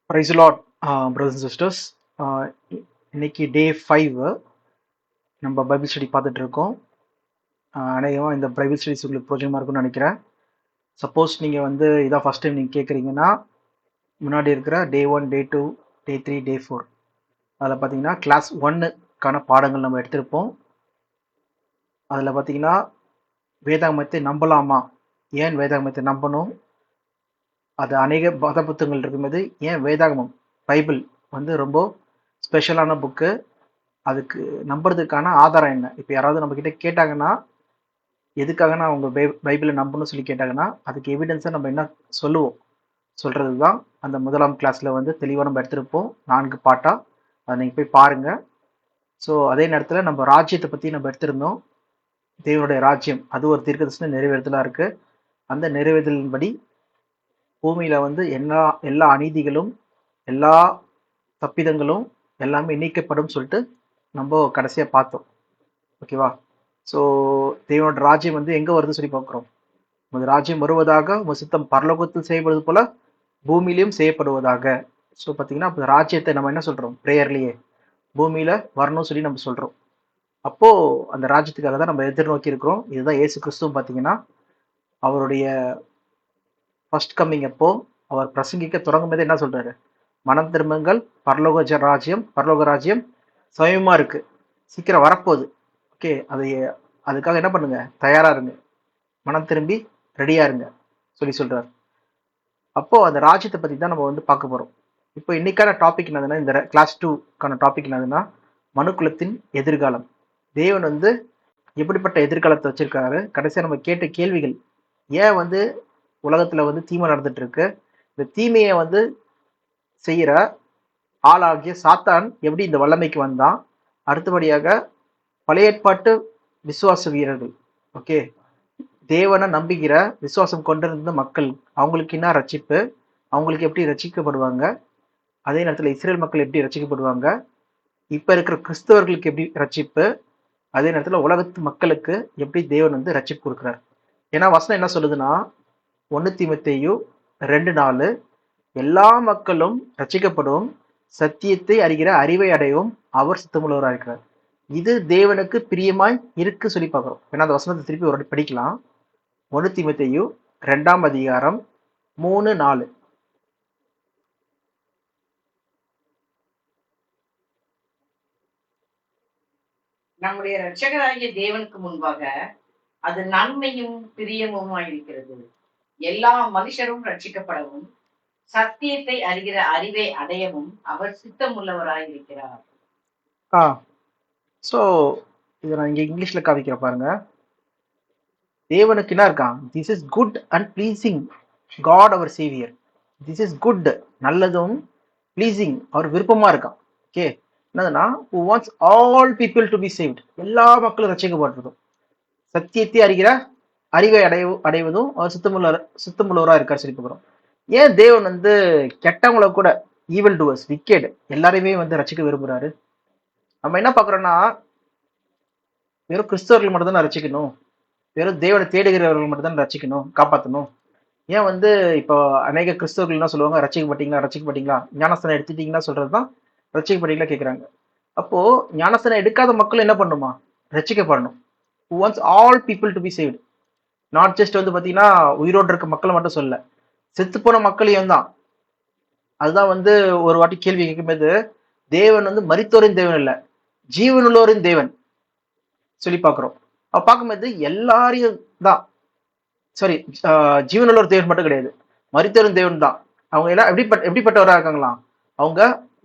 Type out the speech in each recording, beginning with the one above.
Price lord brothers and sisters. இன்னைக்கு day 5 நம்ம Bible study பார்த்துட்டு இருக்கோம். அநேகமாக இந்த பைபிள் ஸ்டடிஸ் உங்களுக்கு பிரோஜனமாக இருக்கும்னு நினைக்கிறேன். சப்போஸ் நீங்கள் வந்து இதான் ஃபஸ்ட் டைம் நீங்கள் கேட்குறீங்கன்னா, முன்னாடி இருக்கிற டே 1, டே 2, டே 3, டே 4 அதில் பார்த்தீங்கன்னா கிளாஸ் 1க்கான பாடங்கள் நம்ம எடுத்திருப்போம். அதில் பார்த்தீங்கன்னா வேதாகமத்தை நம்பலாமா, ஏன் வேதாகமத்தை நம்பணும், அது அநேக மத புத்தகங்கள் இருக்கும்போது ஏன் வேதாகமம் பைபிள் வந்து ரொம்ப ஸ்பெஷலான புக்கு, அதுக்கு நம்புறதுக்கான ஆதாரம் என்ன. இப்போ யாராவது நம்ம கிட்ட கேட்டாங்கன்னா, எதுக்காக நான் உங்க பைபிளை நம்பணும்னு சொல்லி கேட்டாங்கன்னா, அதுக்கு எவிடன்ஸை நம்ம என்ன சொல்றது தான் அந்த முதலாம் கிளாஸ்ல வந்து தெளிவாக நம்ம எடுத்திருப்போம். 4 பாட்டா அதை நீங்கள் போய் பாருங்க. ஸோ அதே நேரத்தில் நம்ம ராஜ்யத்தை பற்றி நம்ம எடுத்திருந்தோம். தேவனுடைய ராஜ்யம் அது ஒரு தீர்க்கதரிசன நிறைவேறுதலாக இருக்கு. அந்த நிறைவேறுதலின்படி பூமியில வந்து எல்லா அநீதிகளும் எல்லா தப்பிதங்களும் எல்லாமே நீக்கப்படும் சொல்லிட்டு நம்ம கடைசியாக பார்த்தோம். ஓகேவா? ஸோ தேவனோட ராஜ்யம் வந்து எங்கே வருது சொல்லி பார்க்குறோம். உமது ராஜ்யம் வருவதாக, உமது சித்தம் பரலோகத்தில் செய்யப்படுவது போல பூமியிலையும் செய்யப்படுவதாக. ஸோ பார்த்தீங்கன்னா அப்போ ராஜ்யத்தை நம்ம என்ன சொல்கிறோம், ப்ரேயர்லேயே பூமியில் வரணும்னு சொல்லி நம்ம சொல்கிறோம். அப்போது அந்த ராஜ்யத்துக்காக தான் நம்ம எதிர்நோக்கி இருக்கிறோம். இதுதான் இயேசு கிறிஸ்துவும் பார்த்தீங்கன்னா அவருடைய ஃபர்ஸ்ட் கம்மிங் அப்போ அவர் பிரசங்கிக்க தொடங்கும் போது என்ன சொல்கிறாரு, மனம் திரும்புங்கள், பரலோக ராஜ்யம் சமயமா இருக்கு, சீக்கிரம் வரப்போகுது. ஓகே, அதுக்காக என்ன பண்ணுங்க, தயாரா இருங்க, மனம் திரும்பி ரெடியா இருங்க சொல்லி சொல்றாரு. அப்போ அந்த ராஜ்யத்தை பத்தி தான் நம்ம வந்து பார்க்க போறோம். இப்போ இன்னைக்கான டாபிக் என்னதுன்னா, இந்த கிளாஸ் 2க்கான டாபிக் என்னதுன்னா, மனுக்குலத்தின் எதிர்காலம். தேவன் வந்து எப்படிப்பட்ட எதிர்காலத்தை வச்சிருக்காரு, கடைசியா நம்ம கேட்ட கேள்விகள், ஏன் வந்து உலகத்துல வந்து தீமை நடந்துட்டு இருக்கு, இந்த தீமையை வந்து செய்யற ஆளாகிய சாத்தான் எப்படி இந்த வல்லமைக்கு வந்தான், அடுத்தபடியாக பழைய ஏற்பாட்டு விசுவாச வீரர்கள், ஓகே, தேவனை நம்புகிற விசுவாசம் கொண்டிருந்த மக்கள், அவங்களுக்கு என்ன ரட்சிப்பு, அவங்களுக்கு எப்படி ரட்சிக்கப்படுவாங்க, அதே நேரத்தில் இஸ்ரேல் மக்கள் எப்படி ரட்சிக்கப்படுவாங்க, இப்ப இருக்கிற கிறிஸ்தவர்களுக்கு எப்படி ரட்சிப்பு, அதே நேரத்தில் உலகத்து மக்களுக்கு எப்படி தேவன் வந்து ரட்சிப்பு கொடுக்குறார். ஏன்னா வசனம் என்ன சொல்லுதுன்னா, 1 தீமோத்தேயு 2:4, எல்லா மக்களும் ரட்சிக்கப்படும், சத்தியத்தை அறிகிற அறிவை அடையவும் அவர் சித்தமுள்ளவராக இருக்கிறார். இது தேவனுக்கு பிரியமாய் இருக்கு சொல்லி பார்க்கிறோம். ஏன்னா அந்த வசனத்தை திருப்பி ஒரு படிக்கலாம். 1 தீமோத்தேயு 2:3-4. நம்முடைய இரட்சகராகிய தேவனுக்கு முன்பாக அது நன்மையும் பிரியமுமாயிருக்கிறது. எல்லா மனுஷரும் ரட்சிக்கப்படவும் சத்தியத்தை அறிகிற அறிவை அடையவும் அவர் சித்தமுள்ளவராயிருக்கிறார். ஸோ இதை நான் இங்கே இங்கிலீஷ்ல காமிக்கிற பாருங்க. தேவனுக்கு என்ன இருக்கான், this is good and pleasing God our saviour. This is good, நல்லதும், ப்ளீசிங், அவர் விருப்பமா இருக்கான். ஓகே, என்னதுன்னா, who wants all people to be saved, எல்லா மக்களும் ரட்சிக்கப்பட்டிருக்கும், சத்தியத்தை அறிகிற அறிவை அடைவதும் அவர் சித்தமுள்ளவராக இருக்கார் சொல்லி பார்க்குறோம். ஏன் தேவன் வந்து கெட்டவங்களை கூட, ஈவல் டூவர்ஸ், விக்கெட், எல்லாரையுமே வந்து ரட்சிக்க விரும்புறாரு. நம்ம என்ன பார்க்குறோம்னா, வெறும் கிறிஸ்தவர்கள் மட்டும் தான் ரட்சிக்கணும், வெறும் தேவனை தேடுகிறவர்கள் மட்டும் தான் ரட்சிக்கணும், காப்பாற்றணும். ஏன் வந்து இப்போ அநேக கிறிஸ்தவர்கள் என்ன சொல்லுவாங்க, ரட்சிக்கப்பட்டீங்களா, ஞானஸ்தானம் எடுத்துட்டீங்கன்னா சொல்றது தான் ரட்சிக்கப்பட்டீங்களா கேட்குறாங்க. அப்போ ஞானஸ்தானம் எடுக்காத மக்கள் என்ன பண்ணுமா, ரட்சிக்கப்படணும். who wants all people to be saved, not just வந்து பார்த்தீங்கன்னா உயிரோடு இருக்க மக்களை மட்டும் சொல்ல, செத்து போன மக்களையும் தான். அதுதான் வந்து ஒரு வாட்டி கேள்வி கேட்கும்போது, தேவன் வந்து மரித்தோரின் தேவன் இல்லை, ஜீவனுள்ளோரின் தேவன் சொல்லி பார்க்குறோம். அப்ப பார்க்கும்போது எல்லாரையும் தான், சாரி, ஜீவனுள்ளோர் தேவன் மட்டும் கிடையாது, மரித்தோரின் தேவன் தான். அவங்க எல்லாம் எப்படிப்பட்டவராக இருக்காங்களாம், அவங்க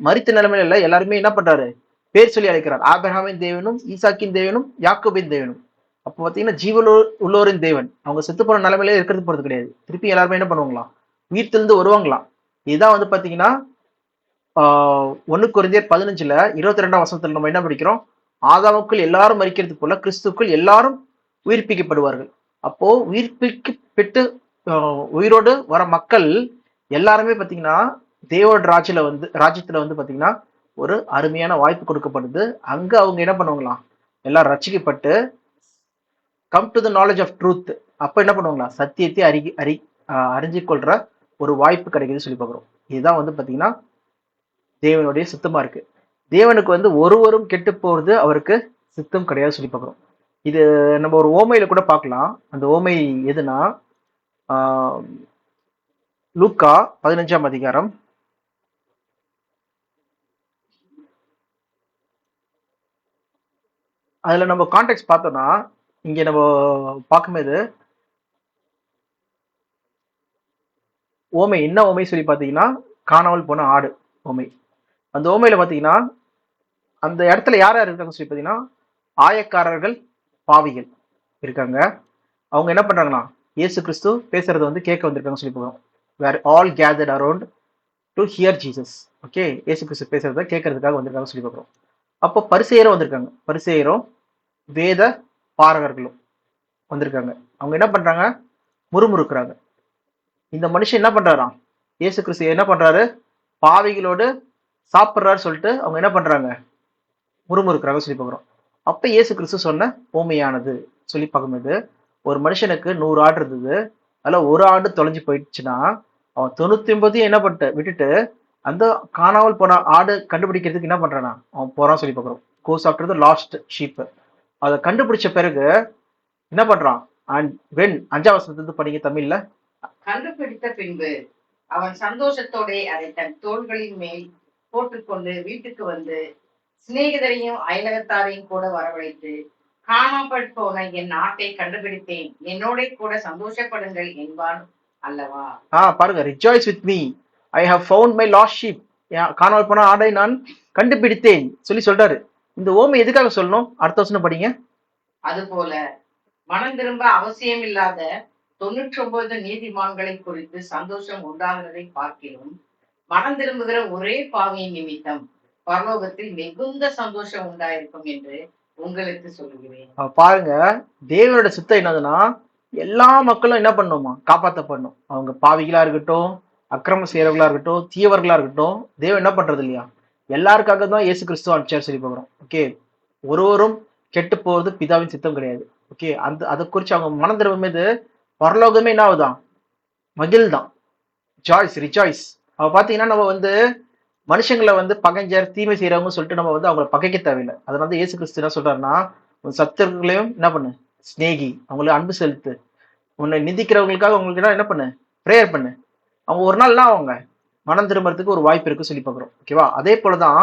மரித்த நிலைமையில இல்லை, எல்லாருமே என்ன பண்றாரு, பேர் சொல்லி அழைக்கிறார். ஆபிரகாமின் தேவனும், ஈசாக்கின் தேவனும், யாக்கோபின் தேவனும். அப்போ பார்த்தீங்கன்னா உள்ளோரின் தேவன். அவங்க செத்து போன நிலைமையில இருக்கிறது போறது கிடையாது, திருப்பி எல்லாருமே என்ன பண்ணுவாங்களாம், உயிர்த்திலிருந்து வருவாங்களாம். இதுதான் வந்து பார்த்தீங்கன்னா 1 கொரிந்தியர் 15:22 வசனத்துல நம்ம என்ன படிக்கிறோம், ஆதாமுக்குள் எல்லாரும் மரிக்கிறது போல கிறிஸ்துக்குள் எல்லாரும் உயிர்ப்பிக்கப்படுவார்கள். அப்போ உயிர்ப்பிக்கப்பட்டு உயிரோடு வர மக்கள் எல்லாருமே பார்த்தீங்கன்னா தேவோட ராஜ்யத்துல வந்து பார்த்தீங்கன்னா ஒரு அருமையான வாய்ப்பு கொடுக்கப்படுது. அங்க அவங்க என்ன பண்ணுவாங்களாம், எல்லாம் ரட்சிக்கப்பட்டு come to the knowledge of truth. அப்ப என்ன பண்ணுவாங்களா, சத்தியத்தை அறிஞ்சு கொள்ற ஒரு வாய்ப்பு கிடைக்குது சொல்லி பார்க்குறோம். இதுதான் வந்து பார்த்தீங்கன்னா தேவனுடைய சித்தமா இருக்கு. தேவனுக்கு வந்து ஒருவரும் கெட்டு போறது அவருக்கு சித்தம் கிடையாது சொல்லி பார்க்கிறோம். இது நம்ம ஒரு ஓமையில கூட பார்க்கலாம். அந்த ஓமை எதுனா ஆஹ் லூக்கா 15ஆம் அதிகாரம் அதுல நம்ம கான்டெக்ட் பார்த்தோம்னா இங்க நம்ம பார்க்கும்போது ஓமை என்ன ஓமை சொல்லி பார்த்தீங்கன்னா காணாமல் போன ஆடு ஓமை. அந்த ஓமையில பார்த்தீங்கன்னா அந்த இடத்துல யார் யார் இருக்காங்க சொல்லி பார்த்தீங்கன்னா ஆயக்காரர்கள் பாவிகள் இருக்காங்க. அவங்க என்ன பண்றாங்கன்னா இயேசு கிறிஸ்து பேசுறத வந்து கேட்க வந்திருக்காங்க சொல்லி போகிறோம். Where all gathered around to hear Jesus. Okay, இயேசு கிறிஸ்து பேசுறத கேட்கறதுக்காக வந்திருக்காங்க சொல்லி பார்க்குறோம். அப்போ பரிசேயரும் வந்திருக்காங்க. பரிசேயரும் வேத பாரகர்களும் வந்திருக்காங்க. அவங்க என்ன பண்றாங்க? முறுமுறுக்கிறாங்க. இந்த மனுஷன் என்ன பண்றாராம்? இயேசு கிறிஸ்து என்ன பண்றாரு? பாவிகளோடு சாப்பிட்றாரு சொல்லிட்டு அவங்க என்ன பண்றாங்க? முறுமுறுக்கிறாங்க சொல்லி பார்க்குறோம். அப்ப இயேசு கிறிஸ்து சொன்ன ஓமையானது சொல்லி பார்க்கும்போது ஒரு மனுஷனுக்கு 100 ஆடு இருந்தது. அதுல ஒரு ஆடு தொலைஞ்சு போயிடுச்சுன்னா அவன் 99 என்ன பண்ணிட்டு விட்டுட்டு அந்த காணாமல் போன ஆடு கண்டுபிடிக்கிறதுக்கு என்ன பண்றானா அவன் போறான் சொல்லி பார்க்குறோம். கோஸ் ஆஃப்டர் த லாஸ்ட் ஷீப். அதை கண்டுபிடிச்ச பிறகு என்ன பண்றான்? அண்ட் வென் 5ஆம் வசனத்துல படிங்க தமிழ்ல. கண்டுபிடித்த பின்பு அவன் சந்தோஷத்தோட அதை தன் தோள்களின் மேல் போட்டுக்கொண்டு வீட்டுக்கு வந்து சிநேகிதரையும் அயலகத்தாரையும் கூட வரவழைத்து காணாமல் போன என் நாட்டை கண்டுபிடித்தேன், என்னோட கூட சந்தோஷப்படுங்கள் என்பான் அல்லவா? பாருங்க, rejoice with me, I have found my lost sheep. காணாமல் போன ஆடை நான் கண்டுபிடித்தேன் சொல்லி சொல்றாரு. இந்த ஓமை எதுக்காக சொல்லணும்? அடுத்த வசனம் படிங்க. அதுபோல மனம் திரும்ப அவசியம் இல்லாத 99 நீதிமான்களை குறித்து சந்தோஷம் உண்டாகிறதை பார்க்கிறோம் மனம் திரும்புகிற ஒரே பாவியின் நிமித்தம் பரலோகத்தில் மிகுந்த சந்தோஷம் உண்டாயிருக்கும் என்று உங்களுக்கு சொல்லுகிறேன். பாருங்க, தேவனோட சித்தம் என்னதுன்னா எல்லா மக்களும் என்ன பண்ணுமா? காப்பாற்றப்படணும். அவங்க பாவிகளா இருக்கட்டும், அக்கிரம செய்யறவர்களா இருக்கட்டும், தீயவர்களா இருக்கட்டும், தேவன் என்ன பண்றது இல்லையா? எல்லாருக்காக தான் இயேசு கிறிஸ்துவ அனுப்பிச்சார் சொல்லி பார்க்குறோம். ஓகே, ஒருவரும் கெட்டு போவது பிதாவின் சித்தம் கிடையாது. ஓகே, அதை குறித்து அவங்க மனம் திரும்பும் போது பரலோகமே என்ன ஆகுதான்? மகிழ் தான், ஜாய்ஸ், ரிஜாய்ஸ். அவ பாத்தீங்கன்னா நம்ம வந்து மனுஷங்களை வந்து பகைஞ்சர், தீமை செய்யறவங்க சொல்லிட்டு நம்ம வந்து அவங்களை பகைக்க தேவையில்லை. அதனால தான் இயேசு கிறிஸ்து என்ன சொல்றாருன்னா, உன் சத்துருக்களையும் என்ன பண்ணு? ஸ்நேகி, அவங்களுக்கு அன்பு செலுத்து. உன்னை நிந்திக்கிறவங்களுக்காக உங்களுக்கு என்ன பண்ணு? ப்ரேயர் பண்ணு. அவங்க ஒரு நாள்னா அவங்க மனம் திரும்புறதுக்கு ஒரு வாய்ப்பு இருக்கு சொல்லி பார்க்குறோம். ஓகேவா? அதே போலதான்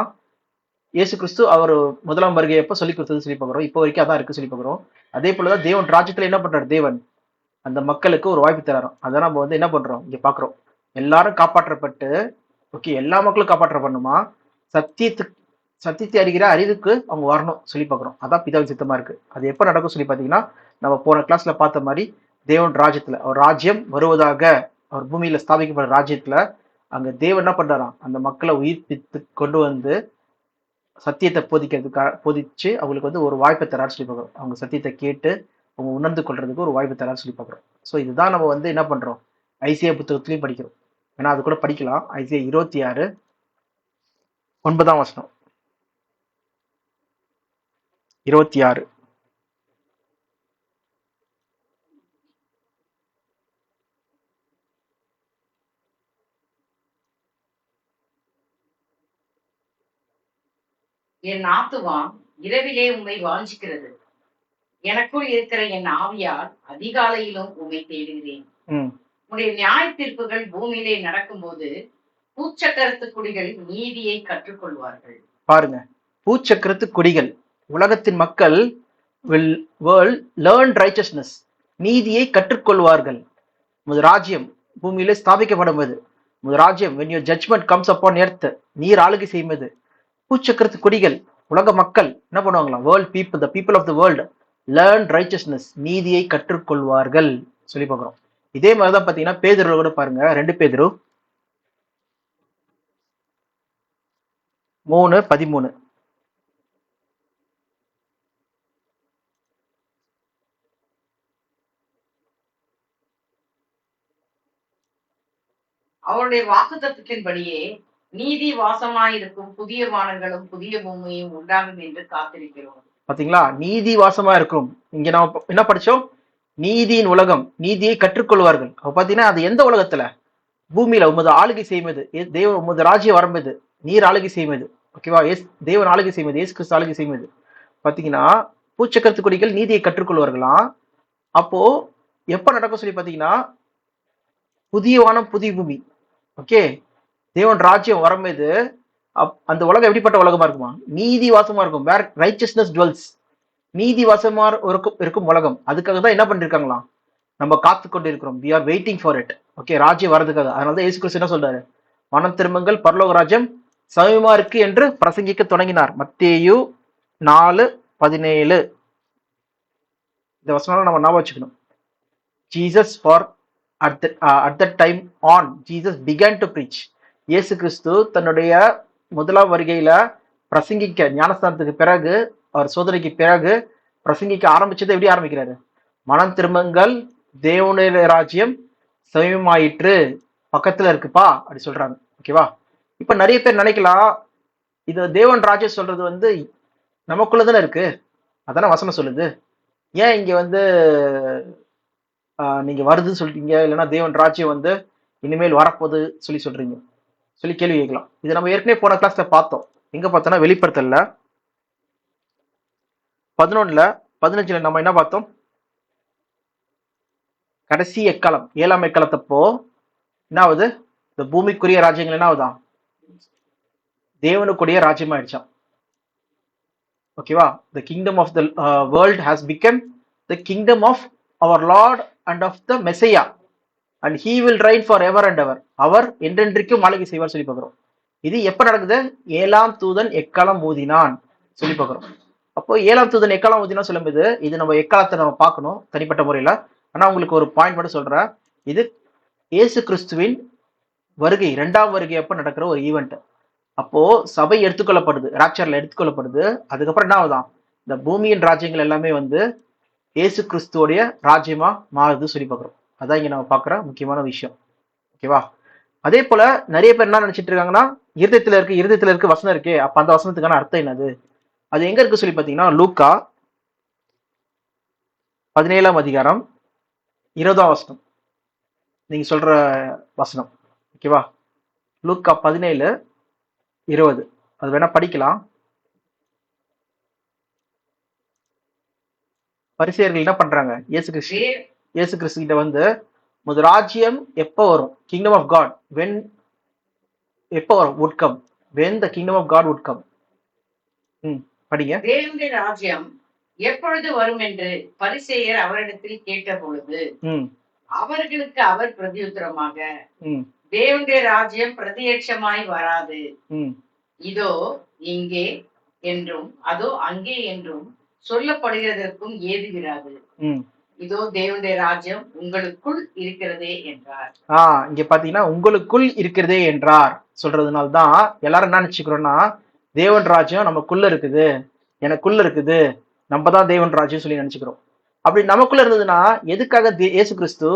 இயேசு கிறிஸ்து அவர் முதலாம் வருகை எப்ப சொல்லி கொடுத்தது சொல்லி பார்க்குறோம். இப்போ வரைக்கும் அதான் இருக்கு சொல்லி பார்க்குறோம். அதே போலதான் தேவன் ராஜ்யத்துல என்ன பண்றாரு? தேவன் அந்த மக்களுக்கு ஒரு வாய்ப்பு தராரோம். அதான் நம்ம வந்து என்ன பண்றோம்? இங்க பாக்குறோம். எல்லாரும் காப்பாற்றப்பட்டு, ஓகே, எல்லா மக்களும் காப்பாற்றப்படணுமா? சத்தியத்தை அறிகிற அறிவுக்கு அவங்க வரணும் சொல்லி பார்க்குறோம். அதான் பிதாவின் சித்தமா இருக்கு. அது எப்ப நடக்கும் சொல்லி பாத்தீங்கன்னா, நம்ம போன கிளாஸ்ல பார்த்த மாதிரி தேவன் ராஜ்யத்துல அவர் ராஜ்யம் வருவதாக, அவர் பூமியில ஸ்தாபிக்கப்படுற ராஜ்யத்துல அங்க தேவன் என்ன பண்றாராம்? அந்த மக்களை உயிர்ப்பித்து கொண்டு வந்து சத்தியத்தை போதிச்சு அவங்களுக்கு வந்து ஒரு வாய்ப்பை தரான்னு சொல்லி பார்க்குறோம். அவங்க சத்தியத்தை கேட்டு அவங்க உணர்ந்து கொள்றதுக்கு ஒரு வாய்ப்பு தரான்னு சொல்லி பார்க்குறோம். ஸோ இதுதான் நம்ம வந்து என்ன பண்றோம்? ஐசியா புத்தகத்திலையும் படிக்கிறோம். ஏன்னா அது கூட படிக்கலாம். ஐசியா 26 9ஆம் வசனம். 26. என் ஆத்துவான் இரவிலே உம்மை வாஞ்சிக்கிறது, எனக்குள் இருக்கிற என் ஆவியால் அதிகாலையிலும் உம்மை தேடுகிறேன். உன்னுடைய நியாய தீர்ப்புகள் பூமியிலே நடக்கும்போது பூச்சக்கரத்து குடிகள் நீதியை கற்றுக்கொள்வார்கள். பாருங்க, பூச்சக்கரத்து குடிகள், உலகத்தின் மக்கள் will world learn righteousness, நீதியை கற்றுக்கொள்வார்கள். உமது ராஜ்யம் பூமியிலே ஸ்தாபிக்கப்படும்போது, உமது ராஜ்யம் when your judgment comes upon earth, நீர் ஆளுகை செய்யும்போது பூச்சக்கரத்து குடிகள் உலக மக்கள் என்ன பண்ணுவாங்களா? World people, the people of the world learn righteousness, நீதியை கற்றுக்கொள்வார்கள் சொல்லி பார்க்குறோம். இதே மாதிரிதான் பாத்தீங்கன்னா பேதுருல கூட பாருங்க, 2 பேதுரு 3:13. அவருடைய வாக்குத்தத்தத்தின்படியே நீதி வாசமாயிருக்கும் புதிய வானங்களும் புதிய பூமியும் உண்டாகும் என்று காத்திருக்கிறோம். பாத்தீங்களா? நீதி வாசமா இருக்கும். இங்க நம்ம என்ன படிச்சோம்? நீதியின் உலகம், நீதியை கற்றுக்கொள்வார்கள். அப்ப பாத்தீங்கன்னா அது எந்த உலகத்துல? பூமியில உமது ஆளுகை செய்வது, தேவன் உமது ராஜ்யம் வரம்பது, நீர் ஆளுகை செய்வது. ஓகேவா? தேவன் ஆளுகை செய்வது, இயேசு கிறிஸ்து ஆளுகை செய்வது. பாத்தீங்கன்னா பூச்சக்கரத்து கொடிகள் நீதியை கற்றுக்கொள்வார்களாம். அப்போ எப்ப நடக்கும் சொல்லி பாத்தீங்கன்னா, புதிய வானம் புதிய பூமி. ஓகே, தேவன் ராஜ்யம் வரும்போது அந்த உலகம் எப்படிப்பட்ட உலகமா இருக்குமா? நீதி வாசமா இருக்கும். வேர் ரைச்சஸ்னஸ் டுவெல்ஸ், நீதி வாசமா இருக்கும் உலகம். அதுக்காக தான் என்ன பண்ணிருக்காங்களாம், நம்ம காத்து கொண்டு இருக்கிறோம். We are waiting for it. Okay, ராஜ்யம் வரதுக்காக. அதனாலதான் இயேசு கிறிஸ்து என்ன சொல்றாரு, மனம் திரும்புங்கள், பரலோக ராஜ்யம் சமீபமா இருக்கு என்று பிரசங்கிக்க தொடங்கினார். மத்தேயு 4:17. இந்த வசனம் நம்ம ஞாபகம் வச்சுக்கணும். Jesus for at that time on Jesus began to preach. இயேசு கிறிஸ்து தன்னுடைய முதலாம் வருகையில பிரசங்கிக்க, ஞானஸ்தானத்துக்கு பிறகு, அவர் சோதனைக்கு பிறகு பிரசங்கிக்க ஆரம்பிச்சது எப்படி ஆரம்பிக்கிறாரு? மனம் திரும்புங்கள், தேவனுடைய ராஜ்யம் சமீபமாயிற்று, பக்கத்துல இருக்குப்பா அப்படி சொல்றாங்க. ஓகேவா? இப்ப நிறைய பேர் நினைக்கலாம், இது தேவன் ராஜ்யம் சொல்றது வந்து நமக்குள்ளதானே இருக்கு, அதான வசனம் சொல்லுது, ஏன் இங்க வந்து நீங்க வருதுன்னு சொல்லிட்டீங்க, இல்லைன்னா தேவன் ராஜ்யம் வந்து இனிமேல் வரப்போகுது சொல்றீங்க சொல்லி கேள்வி கேட்கலாம். இது நம்ம ஏற்கனவே போன கிளாஸ்ல பார்த்தோம். எங்க பார்த்தோம்னா வெளிப்படுத்தல 11:15 நம்ம என்ன பார்த்தோம்? கடைசி எக்காலம், 7ஆம் எக்காலத்தப்போ என்ன ஆகுது? இந்த பூமிக்குரிய ராஜ்யங்கள் என்ன ஆகுதான்? தேவனுக்குரிய ராஜ்யம் ஆயிடுச்சான். ஓகேவா? the kingdom of the world has become the kingdom of our Lord and of the Messiah and he will reign forever and ever. அவர் என்றென்றைக்கும் ஆளுகை செய்வார் சொல்லி பார்க்கிறோம். இது எப்ப நடக்குது? 7ஆம் தூதன் எக்காலம் ஊதினான் சொல்லி பார்க்கிறோம். அப்போ 7ஆம் தூதன் எக்காலம் ஊதினா சொல்லும்போது, இது நம்ம எக்காலத்தை நம்ம பார்க்கணும் தனிப்பட்ட முறையில. ஆனா உங்களுக்கு ஒரு பாயிண்ட் மட்டும் சொல்றேன், இது இயேசு கிறிஸ்துவின் வருகை, 2ஆம் வருகை அப்ப நடக்கிற ஒரு ஈவெண்ட். அப்போ சபை எடுத்துக்கொள்ளப்படுது, ராப்சர்ல எடுத்துக்கொள்ளப்படுது. அதுக்கப்புறம் என்ன ஆகுதான்? இந்த பூமியின் ராஜ்யங்கள் எல்லாமே வந்து இயேசு கிறிஸ்துவோடைய ராஜ்யமா மாறுது சொல்லி பார்க்கிறோம். அதான் இங்க நம்ம பார்க்குற முக்கியமான விஷயம். ஓகேவா? அதே போல நிறைய பேர் என்ன நினைச்சிட்டு இருக்காங்கன்னா, இருதயத்துல இருக்கு வசனம் இருக்கே, அப்ப அந்த வசனத்துக்கான அர்த்தம் என்னது? அது எங்க இருக்கு சொல்லி பாத்தீங்கன்னா, லூக்கா 17ஆம் அதிகாரம் 20ஆம் வசனம், நீங்க சொல்ற வசனம். ஓகேவா? லூக்கா 17:20, அது வேணா படிக்கலாம். பரிசேயர்கள் என்ன பண்றாங்க? இயேசு கிறிஸ்து கிட்ட வந்து, முது ராஜ்யம் எப்ப வரும்? கிங்டம் ஆஃப் காட் when எப்ப வரும்? would come when the kingdom of God would come. படிங்க. தேவனுடைய ராஜ்யம் எப்பொழுது வரும் என்று பரிசேயர் அவரிடத்தில் கேட்ட பொழுது அவர்களுக்கு அவர் பிரதியுத்தரமாக, தேவனுடைய ராஜ்யம் பிரத்யட்சமாய் வராது, இதோ இங்கே என்றும் அதோ அங்கே என்றும் சொல்லப்படுகிறதற்கும் ஏதுவிராது, இதோ தேவனுடைய ராஜ்யம் உங்களுக்குள் இருக்கிறதே என்றார். இங்க பாத்தீங்கன்னா உங்களுக்குள் இருக்கிறதே என்றார் சொல்றதுனால்தான் எல்லாரும் என்ன நினைச்சுக்கிறோம்னா, தேவன் ராஜ்யம் நமக்குள்ள இருக்குது, எனக்குள்ள இருக்குது, நம்ம தான் தேவன் ராஜ்யம் சொல்லி நினைச்சுக்கிறோம். அப்படி நமக்குள்ள இருந்ததுன்னா எதுக்காக இயேசு கிறிஸ்து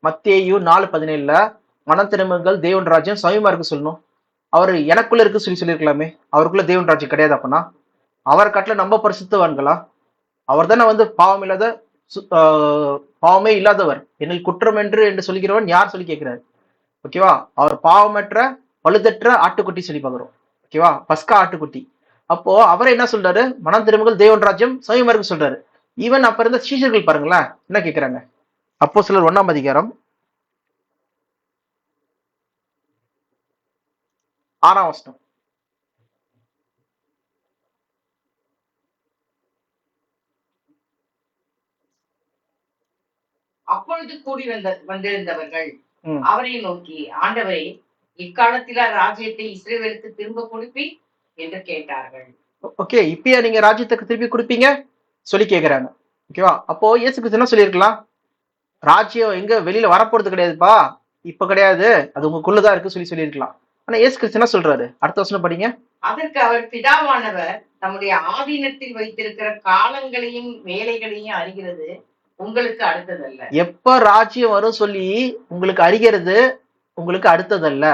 மத்தேயு 4:17 மனம் திரும்புங்கள், தேவன் ராஜ்யம் சமீபமா இருக்கு சொல்லணும்? அவர் எனக்குள்ள இருக்கு சொல்லியிருக்கலாமே. அவருக்குள்ள தேவன் ராஜ்யம் கிடையாது அப்பனா? அவர் கட்டல நம்ம பரிசுத்தவான்களா? அவர் தானே வந்து பாவமே இல்லாதவர், என்னில் குற்றம் என்று சொல்கிறவன் யார் சொல்லி கேட்கிறாரு. ஓகேவா? அவர் பாவமற்ற பழுதற்ற ஆட்டுக்குட்டி சொல்லி பார்க்கிறோம். ஓகேவா? பஸ்கா ஆட்டுக்குட்டி. அப்போ அவரை என்ன சொல்றாரு? மனம் திரும்புங்கள், தேவன் ராஜ்யம் சமீபமா இருக்கு சொல்றாரு. ஈவன் அப்ப இருந்த சீஷர்கள் பாருங்களேன் என்ன கேட்கிறாங்க. அப்போஸ்தலர் 1ஆம் அதிகாரம் 6ஆம் வசனம். அப்பொழுது கூடி வந்திருந்தவர்கள் அவரை நோக்கி, ஆண்டவரே, இக்காலத்தில ராஜ்யத்தை இஸ்ரவேலுக்கு திரும்ப கொடுப்பி என்று கேட்டார்கள். ஓகே, இப்பயா நீங்க ராஜ்யத்துக்கு திருப்பி கொடுப்பீங்க சொல்லி கேக்குறாங்க. ஓகேவா? அப்போ இயேசு கிறிஸ்து என்ன சொல்லியிருக்கலாம்? ராஜ்யம் எங்க வெளியில வரப்போறது கிடையாதுப்பா, இப்ப கிடையாது, அது உங்களுக்குள்ளதான் இருக்கு சொல்லியிருக்கலாம். ஆனா இயேசு கிறிஸ்து என்ன சொல்றாரு? அடுத்த வசனம் படிங்க. அதற்கு அவர், பிதாவானவர் தம்முடைய ஆதீனத்தில் வைத்திருக்கிற காலங்களையும் வேலைகளையும் அறிகிறது, உங்களுக்கு அடுத்ததல்ல. எப்ப ராஜ்யம் வரும் சொல்லி உங்களுக்கு அறிகிறது, உங்களுக்கு அடுத்ததல்ல.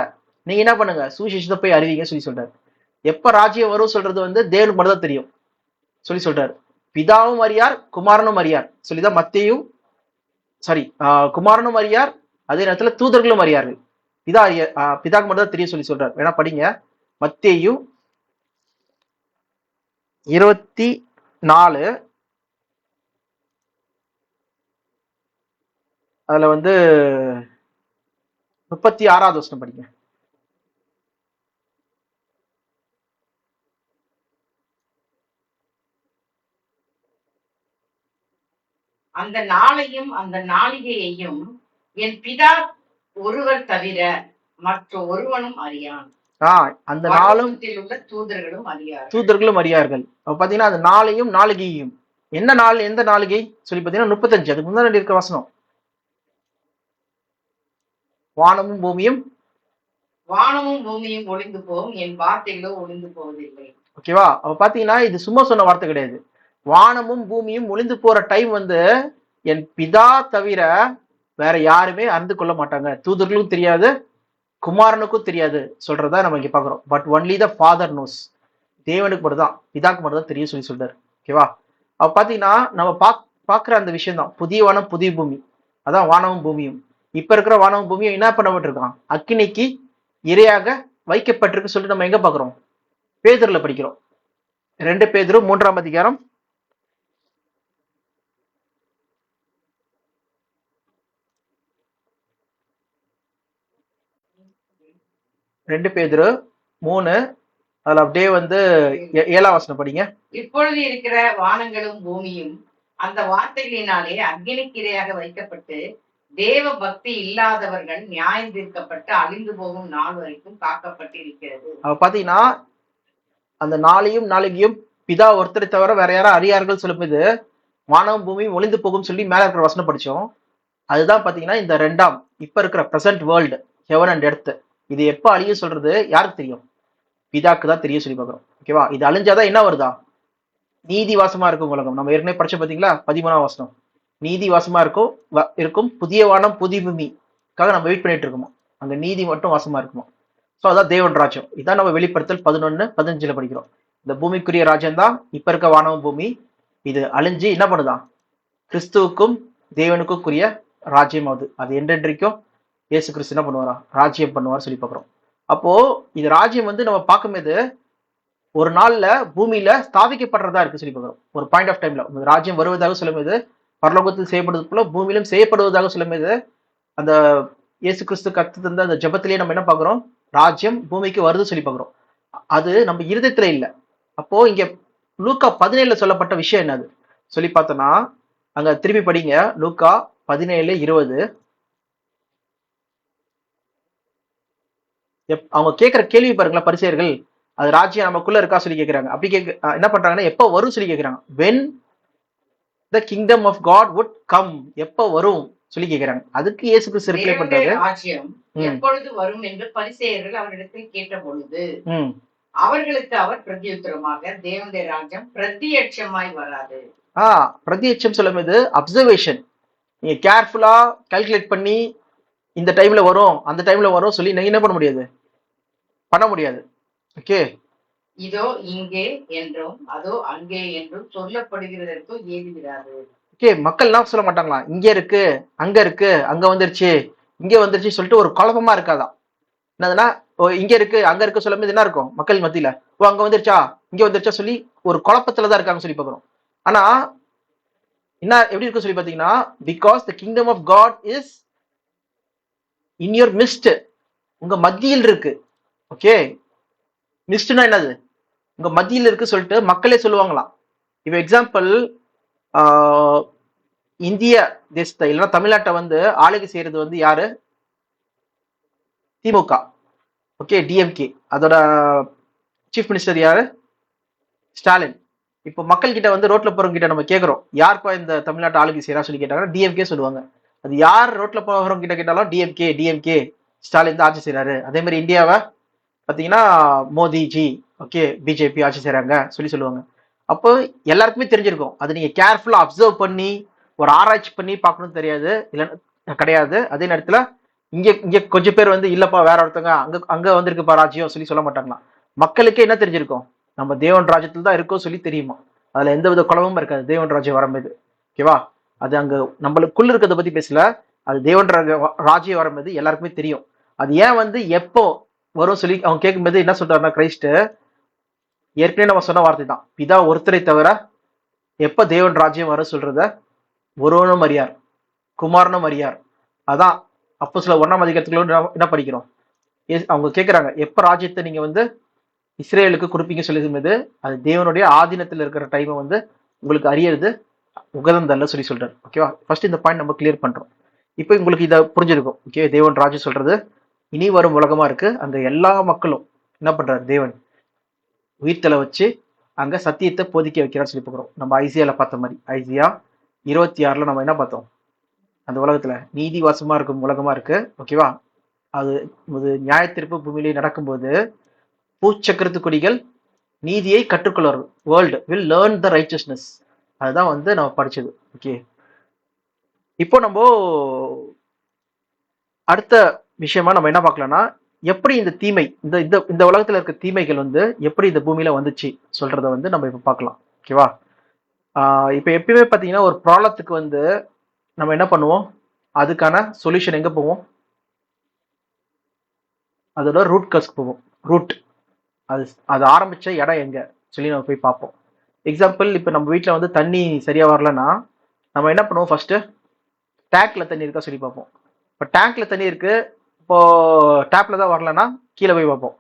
நீங்க என்ன பண்ணுங்க? சுவிசேஷத்தை போய் அறிவிங்க சொல்லி சொல்றாரு. எப்ப ராஜ்யம் வரும் சொல்றது வந்து தேவனுக்கு மட்டும் தான் தெரியும் சொல்லி சொல்றாரு. பிதாவும் அறியார், குமாரனும் அறியார் சொல்லிதான் மத்தேயு குமாரனும் அறியார், அதே நேரத்துல தூதர்களும் அறியார்கள். பிதாக்கு மட்டும் தான் தெரியும் சொல்லி சொல்றாரு. வேணா படிங்க, மத்தேயு 24 அதுல 36வது வசனம் படிங்க. அந்த நாளையும் அந்த நாளிகையையும் என் பிதா ஒருவர் தவிர மற்ற ஒருவனும் அறியான். அந்த நாளும் உள்ள தூதர்களும் அறியார்கள். அப்ப பாத்தீங்கன்னா அந்த நாளையும் நாளிகையும், என்ன நாள், எந்த நாளிகை சொல்லி பாத்தீங்கன்னா 35, அதுக்கு முன்னாடி இருக்க வசனம், வானமும் பூமியும் ஒளிந்து போகும், என் வார்த்தைகளோ ஒளிந்து போவதில்லை. ஓகேவா? அப்ப பாத்தீங்கன்னா இது சும்மா சொன்ன வார்த்தை கிடையாது. வானமும் பூமியும் ஒளிந்து போற டைம் என் பிதா தவிர வேற யாருமே அறிந்து கொள்ள மாட்டாங்க. தூதர்களும் தெரியாது, குமாரனுக்கும் தெரியாது சொல்றதா நம்ம இங்க பாக்குறோம். But only the father knows. தேவனுக்கு மட்டும் தான், பிதாக்கு மட்டும் தான் தெரியும் சொல்லி சொல்றாரு. ஓகேவா? அப்ப பாத்தீங்கன்னா நம்ம பாக்குற அந்த விஷயம் தான் புதிய வானம் புதிய பூமி. அதான் வானமும் பூமியும். இப்ப இருக்கிற வானமும் பூமியும் என்ன பண்ணப்பட்டிருக்கான்? அக்கினிக்கு இரையாக வைக்கப்பட்டிருக்கு சொல்லிட்டு நம்ம எங்க பாக்குறோம்? பேதுருல படிக்கிறோம். 2 பேதுரு 3ஆம் அதிகாரம் 2 பேதுரு 3 அதுல அப்படியே 7ஆம் வசனம் படிங்க. இப்பொழுது இருக்கிற வானங்களும் பூமியும் அந்த வார்த்தைகளினாலே அக்கினிக்கிரையாக வைக்கப்பட்டு தேவ பக்தி இல்லாதவர்கள் நியாயம் தீர்க்கப்பட்டு அழிந்து போகும் நாள் வரைக்கும் காக்கப்பட்டு இருக்கிறது. பாத்தீங்கன்னா அந்த நாளையும் நாளிகையும் பிதா ஒருத்தரை தவிர வேற யாரும் அறியார்கள் சொல்லும்போது வானமும் பூமியும் ஒளிந்து போகும் சொல்லி மேல இருக்கிற வசனம் படிச்சோம். அதுதான் பாத்தீங்கன்னா இந்த 2ஆம் இப்ப இருக்கிற present world, heaven and earth. இது எப்ப அழியும் சொல்றது யாருக்கு தெரியும்? பிதாக்கு தான் தெரியும் சொல்லி பாக்குறோம். ஓகேவா? இது அழிஞ்சாதான் என்ன வருதா? நீதி வாசமா இருக்கும் உலகம். நம்ம ஏற்கனவே படிச்ச பாத்தீங்களா 13ஆம் வசனம், நீதி வாசமா இருக்கும் புதிய வானம் புதிய பூமிக்காக நம்ம வெயிட் பண்ணிட்டு இருக்கோமா, அங்க நீதி மட்டும் வாசமா இருக்குமா. ஸோ அதான் தேவன் ராஜ்யம். இதான் நம்ம வெளிப்படுத்தல் 11:15 படிக்கிறோம். இந்த பூமிக்குரிய ராஜ்யம் தான் இப்ப இருக்க வானவ பூமி. இது அழிஞ்சு என்ன பண்ணுதான்? கிறிஸ்துவுக்கும் தேவனுக்கும் கூறிய ராஜ்யம் ஆகுது. அது என்றென்றைக்கும் இயேசு கிறிஸ்து என்ன பண்ணுவாரா? ராஜ்யம் பண்ணுவார் சொல்லி பார்க்கிறோம். அப்போ இது ராஜ்யம் நம்ம பார்க்கும்போது ஒரு நாள்ல பூமியில ஸ்தாபிக்கப்படுறதா இருக்கு சொல்லி பார்க்கிறோம். ஒரு பாயிண்ட் ஆஃப் டைம்ல ராஜ்யம் வருவதாக சொல்லும்போது பரலோகத்தில் செய்யப்படுவது போல பூமியிலும் செய்யப்படுவதாக சொல்லும்போது அந்த இயேசு கிறிஸ்து கத்து தந்த அந்த ஜபத்திலேயே நம்ம என்ன பார்க்கிறோம்? ராஜ்யம் பூமிக்கு வருது சொல்லி பார்க்கிறோம். அது நம்ம இருதயத்துல இல்லை. அப்போ இங்க லூக்கா 17 சொல்லப்பட்ட விஷயம் என்னது சொல்லி பார்த்தோம்னா, அங்க திருப்பி படிங்க. லூக்கா 17:20. அவங்க கேட்கிற கேள்வி பாருங்களா, பரிசேயர்கள், அது ராஜ்யம் நமக்குள்ள இருக்கா சொல்லி கேட்கிறாங்க. அப்படி என்ன பண்றாங்கன்னா, எப்ப வரும் சொல்லி கேட்கிறாங்க. when the kingdom of God would come, எப்ப வரும் சொல்லி கேட்கிறாங்க. அதுக்கு இயேசு கிறிஸ்து ரிப்ளை பண்றாரு, ராஜ்யம் எப்பொழுது வரும் என்று பரிசேயர்கள் அவரிடத்தில் கேட்ட பொழுது அவர்களுக்கு அவர் பிரதியுத்தரமாக, தேவனுடைய ராஜ்யம் பிரத்யட்சமாய் வராது. பிரத்யட்சம் சொல்லும்போது அப்சர்வேஷன். நீங்க கேர்ஃபுல்லா கால்குலேட் பண்ணி இந்த டைம்ல வரும் அந்த டைம்ல வரும் சொல்லி நீங்க என்ன பண்ண முடியாது. ஓகே, இதோ இங்கே என்றும் அதோ அங்கே என்றும் சொல்லப்படுகிறதற்கு ஏதுவிடாது. ஓகே, மக்கள் என்ன சொல்ல மாட்டாங்களா? இங்க இருக்கு அங்க இருக்கு, அங்க வந்துருச்சு இங்க வந்துருச்சு சொல்லிட்டு ஒரு குழப்பமா இருக்காதான்? என்னதுன்னா இங்க இருக்கு அங்க இருக்கு சொல்லும்போது என்ன இருக்கும் மக்கள் மத்தியில? ஓ அங்க வந்துருச்சா இங்க வந்துருச்சா சொல்லி ஒரு குழப்பத்துலதான் இருக்காங்க சொல்லி பாக்குறோம். ஆனா என்ன எப்படி இருக்கு சொல்லி பாத்தீங்கன்னா, because the kingdom of God is in your midst, உங்க மத்தியில் இருக்கு. ஓகே, மிஸ்ட்னா என்னது? உங்க மத்தியில் இருக்கு சொல்லிட்டு மக்களே சொல்லுவாங்களாம். இப்ப எக்ஸாம்பிள், இந்திய தேசத்தை இல்லைன்னா தமிழ்நாட்டை ஆளுகை செய்யறது யாரு? திமுக. ஓகே, டிஎம்கே. அதோட சீஃப் மினிஸ்டர் யாரு? ஸ்டாலின். இப்போ மக்கள் கிட்ட ரோட்ல போறவங்க கிட்ட நம்ம கேட்கிறோம், யாருப்பா இந்த தமிழ்நாட்டு ஆளுகை செய்யறா சொல்லி கேட்டாங்கன்னா டிஎம்கே சொல்லுவாங்க. அது யார் ரோட்ல போறவங்க கிட்ட கேட்டாலும் டிஎம்கே ஸ்டாலின் தான் ஆட்சி செய்யறாரு. அதே மாதிரி இந்தியாவை பாத்தீங்கன்னா மோடிஜி, ஓகே பிஜேபி ஆட்சி செய்யறாங்க சொல்லி சொல்லுவாங்க. அப்போ எல்லாருக்குமே தெரிஞ்சிருக்கும். அது நீங்க கேர்ஃபுல்லா அப்சர்வ் பண்ணி ஒரு ஆராய்ச்சி பண்ணி பார்க்கணும் தெரியாது இல்ல கிடையாது. அதே நேரத்துல இங்க கொஞ்சம் பேர் இல்லப்பா வேற ஒருத்தவங்க அங்க வந்திருக்குப்பா ராஜ்யம் சொல்லி சொல்ல மாட்டாங்களா. மக்களுக்கே என்ன தெரிஞ்சிருக்கும்? நம்ம தேவன் ராஜ்யத்துல தான் இருக்கோம் சொல்லி தெரியுமா. அதுல எந்த வித குழப்பமும் இருக்காது தேவன் ராஜ்யம் வரும்போது. ஓகேவா? அது அங்க நம்மளுக்குள்ள இருக்கிறத பத்தி பேசல, அது தேவன் ராஜ்யம் வரும்போது எல்லாருக்குமே தெரியும். அது ஏன் வந்து எப்போ வரும் சொல்லி அவங்க கேட்கும்போது என்ன சொல்றாருன்னா, கிரைஸ்ட் ஏற்கனவே நம்ம சொன்ன வார்த்தை தான், பிதா ஒருத்தரை தவிர எப்ப தேவன் ராஜ்யம் வர சொல்றத ஒருவனும் அறியார், குமாரனும் அறியார். அதான் அப்போ சில 1ஆம் அதிகாரத்துக்குள்ள என்ன படிக்கிறோம், அவங்க கேட்கறாங்க எப்ப ராஜ்யத்தை நீங்க வந்து இஸ்ரேலுக்கு கொடுப்பீங்க சொல்லியிருந்தது, அது தேவனுடைய ஆதீனத்தில் இருக்கிற டைமை வந்து உங்களுக்கு அறியறது உகந்தல்ல சொல்லி சொல்றாரு. ஓகேவா, ஃபர்ஸ்ட் இந்த பாயிண்ட் நம்ம கிளியர் பண்றோம். இப்போ உங்களுக்கு இதை புரிஞ்சிருக்கும். ஓகே, தேவன் ராஜ்யம் சொல்றது இனி வரும் உலகமா இருக்கு. அங்க எல்லா மக்களும் என்ன பண்றாரு, தேவன் உயிர்த்தலை வச்சு அங்க சத்தியத்தை போதிக்க வைக்கிறான்னு சொல்லி பார்க்குறோம். நம்ம ஐசியால பார்த்த மாதிரி ஐசியா 26 நம்ம என்ன பார்த்தோம், அந்த உலகத்துல நீதி வாசமா இருக்கும் உலகமா இருக்கு. ஓகேவா, அது நியாயத்தீர்ப்பு பூமியிலே நடக்கும்போது பூச்சக்கரத்து கொடிகள் நீதியை கற்றுக்கொள்வார்கள். World will learn the righteousness. அதுதான் வந்து நம்ம படிச்சது. ஓகே, இப்போ நம்ம அடுத்த விஷயமா நம்ம என்ன பார்க்கலாம்னா, எப்படி இந்த தீமை இந்த இந்த இந்த உலகத்துல இருக்க தீமைகள் வந்து எப்படி இந்த பூமியில வந்துச்சு சொல்றத வந்து நம்ம இப்ப பார்க்கலாம். ஓகேவா, இப்ப எப்பயுமே பாத்தீங்கன்னா ஒரு ப்ராப்ளத்துக்கு வந்து நம்ம என்ன பண்ணுவோம், அதுக்கான சொல்யூஷன் எங்க போவோம், அதோட ரூட் கஸ்க்கு போவோம். ரூட் அது அது ஆரம்பிச்ச இடம் எங்க சொல்லி நம்ம போய் பார்ப்போம். எக்ஸாம்பிள், இப்ப நம்ம வீட்டுல வந்து தண்ணி சரியா வரலன்னா நம்ம என்ன பண்ணுவோம், ஃபர்ஸ்ட் டேங்க்ல தண்ணி இருக்கா சொல்லி பார்ப்போம். இப்போ டேங்க்ல தண்ணி இருக்கு, இப்போ டேப்ல தான் வரலன்னா கீழே போய் பார்ப்போம்.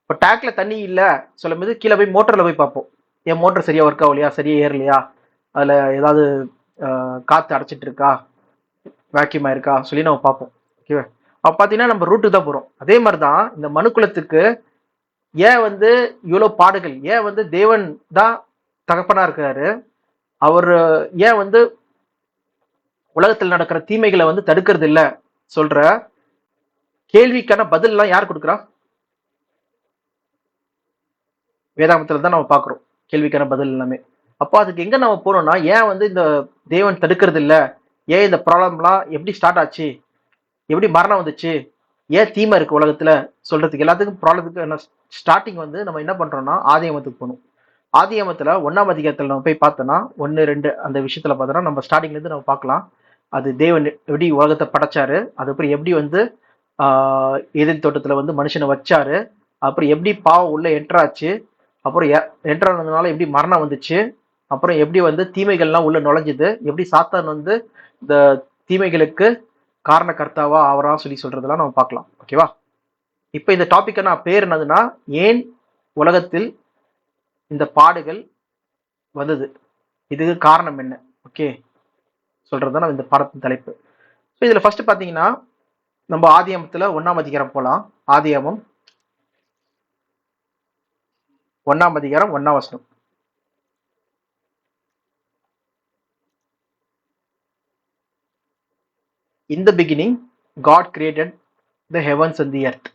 இப்போ டேங்க்ல தண்ணி இல்லை சொல்லும் போது கீழே போய் மோட்டர்ல போய் பார்ப்போம். என் மோட்டர் சரியா ஒர்க் ஆகலையா, சரியா ஏறலையா, அதுல ஏதாவது காத்து அடைச்சிட்டு இருக்கா, வேக்யூம் ஆயிருக்கா சொல்லி நம்ம பார்ப்போம். ஓகேவா, அப்ப பாத்தீங்கன்னா நம்ம ரூட்டு தான் போறோம். அதே மாதிரிதான் இந்த மனுக்குலத்துக்கு ஏன் வந்து இவ்வளவு பாடுகள், ஏன் வந்து தேவன் தான் தகப்பனா இருக்காரு, அவர் ஏன் வந்து உலகத்தில் நடக்கிற தீமைகளை வந்து தடுக்கிறது இல்ல சொல்ற கேள்விக்கான பதில் எல்லாம் யார் கொடுக்குறா, வேதாகமத்துல தான் நம்ம பாக்குறோம் கேள்விக்கான பதில் எல்லாமே. அப்போ அதுக்கு எங்க நம்ம போறோம்னா, ஏன் வந்து இந்த தேவன் தடுக்கிறது இல்ல, ஏன் இந்த ப்ராப்ளம்லாம் எப்படி ஸ்டார்ட் ஆச்சு, எப்படி மரணம் வந்துச்சு, ஏன் தீமை இருக்கு உலகத்துல சொல்றதுக்கு எல்லாத்துக்கும் ப்ராப்ளத்துக்கு ஸ்டார்டிங் வந்து நம்ம என்ன பண்றோம்னா ஆதியாகமத்துக்கு போகணும். ஆதியாகமத்துல 1ஆம் அதிகாரத்துல நம்ம போய் பார்த்தோம்னா 1, 2 அந்த விஷயத்துல பார்த்தோம்னா நம்ம ஸ்டார்டிங்ல இருந்து நம்ம பார்க்கலாம். அது தேவன் எப்படி உலகத்தை படைச்சாரு, அதுக்கப்புறம் எப்படி வந்து ஏதேன் தோட்டத்துல வந்து மனுஷனை வச்சாரு, அப்புறம் எப்படி பாவம் உள்ள என்ட்ராச்சு, அப்புறம் என்ட்ரானதுனால எப்படி மரணம் வந்துச்சு, அப்புறம் எப்படி வந்து தீமைகள்லாம் உள்ள நுழைஞ்சுது, எப்படி சாத்தான் வந்து இந்த தீமைகளுக்கு காரணக்கர்த்தாவா ஆவரான்னு சொல்லி சொல்றதெல்லாம் நம்ம பார்க்கலாம். ஓகேவா, இப்ப இந்த டாபிக் நான் பேர் என்னதுன்னா, ஏன் உலகத்தில் இந்த பாடுகள் வந்தது, இதுக்கு காரணம் என்ன, ஓகே சொல்றதுதான் நம்ம இந்த பாடத்தின் தலைப்பு. இதுல ஃபர்ஸ்ட் பாத்தீங்கன்னா நம்ம ஆதியாகமத்துல 1ஆம் அதிகாரம் போலாம். ஆதியாகமம் 1ஆம் அதிகாரம் 1ஆம் வசனம். In the beginning God created the heavens and the earth.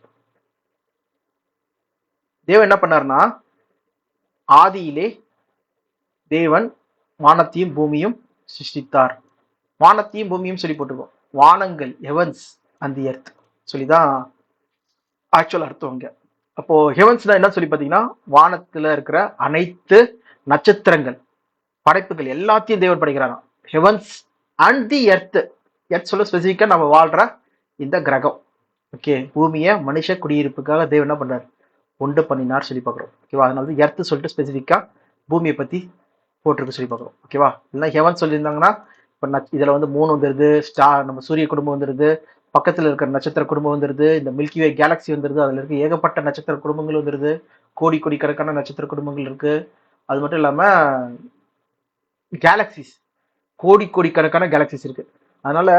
தேவன் என்ன பண்ணார்னா, ஆதியிலே தேவன் வானத்தையும் பூமியும் சிருஷ்டித்தார். வானத்தையும் பூமியும் சொல்லி போட்டிருக்கோம். வானங்கள் ஹெவன்ஸ் அண்ட் தி எர்த் சொல்லிதான் ஆக்சுவல் அர்த்தம் இங்க. அப்போ ஹெவன்ஸ் தான் என்ன சொல்லி பாத்தீங்கன்னா, வானத்துல இருக்கிற அனைத்து நட்சத்திரங்கள் படைப்புகள் எல்லாத்தையும் தேவன் படைக்கிறாராம். Heavens and the earth. Earth சொல்ல ஸ்பெசிஃபிக்கா நம்ம வாழ்ற இந்த கிரகம். ஓகே, பூமியை மனுஷ குடியிருப்புக்காக தேவன் என்ன பண்றாரு, உண்டு பண்ணினார் சொல்லி பார்க்குறோம். ஓகேவா, அதனால வந்து எர்த்து சொல்லிட்டு ஸ்பெசிஃபிக்கா பூமியை பத்தி போட்டிருக்கு சொல்லி பார்க்குறோம். ஓகேவா, இல்லை ஹெவன் சொல்லியிருந்தாங்கன்னா இப்போ இதுல வந்து மூணு வந்துருது, ஸ்டார் நம்ம சூரிய குடும்பம் வந்துருது, பக்கத்துல இருக்கிற நட்சத்திர குடும்பம் வந்துருது, இந்த மில்கிவே கேலக்சி வந்துருது, அதுல இருக்க ஏகப்பட்ட நட்சத்திர குடும்பங்கள் வந்துருது, கோடி கோடி கணக்கான நட்சத்திர குடும்பங்கள் இருக்கு. அது மட்டும் இல்லாம கேலக்சிஸ், கோடி கோடி கணக்கான கேலக்சிஸ் இருக்கு. அதனால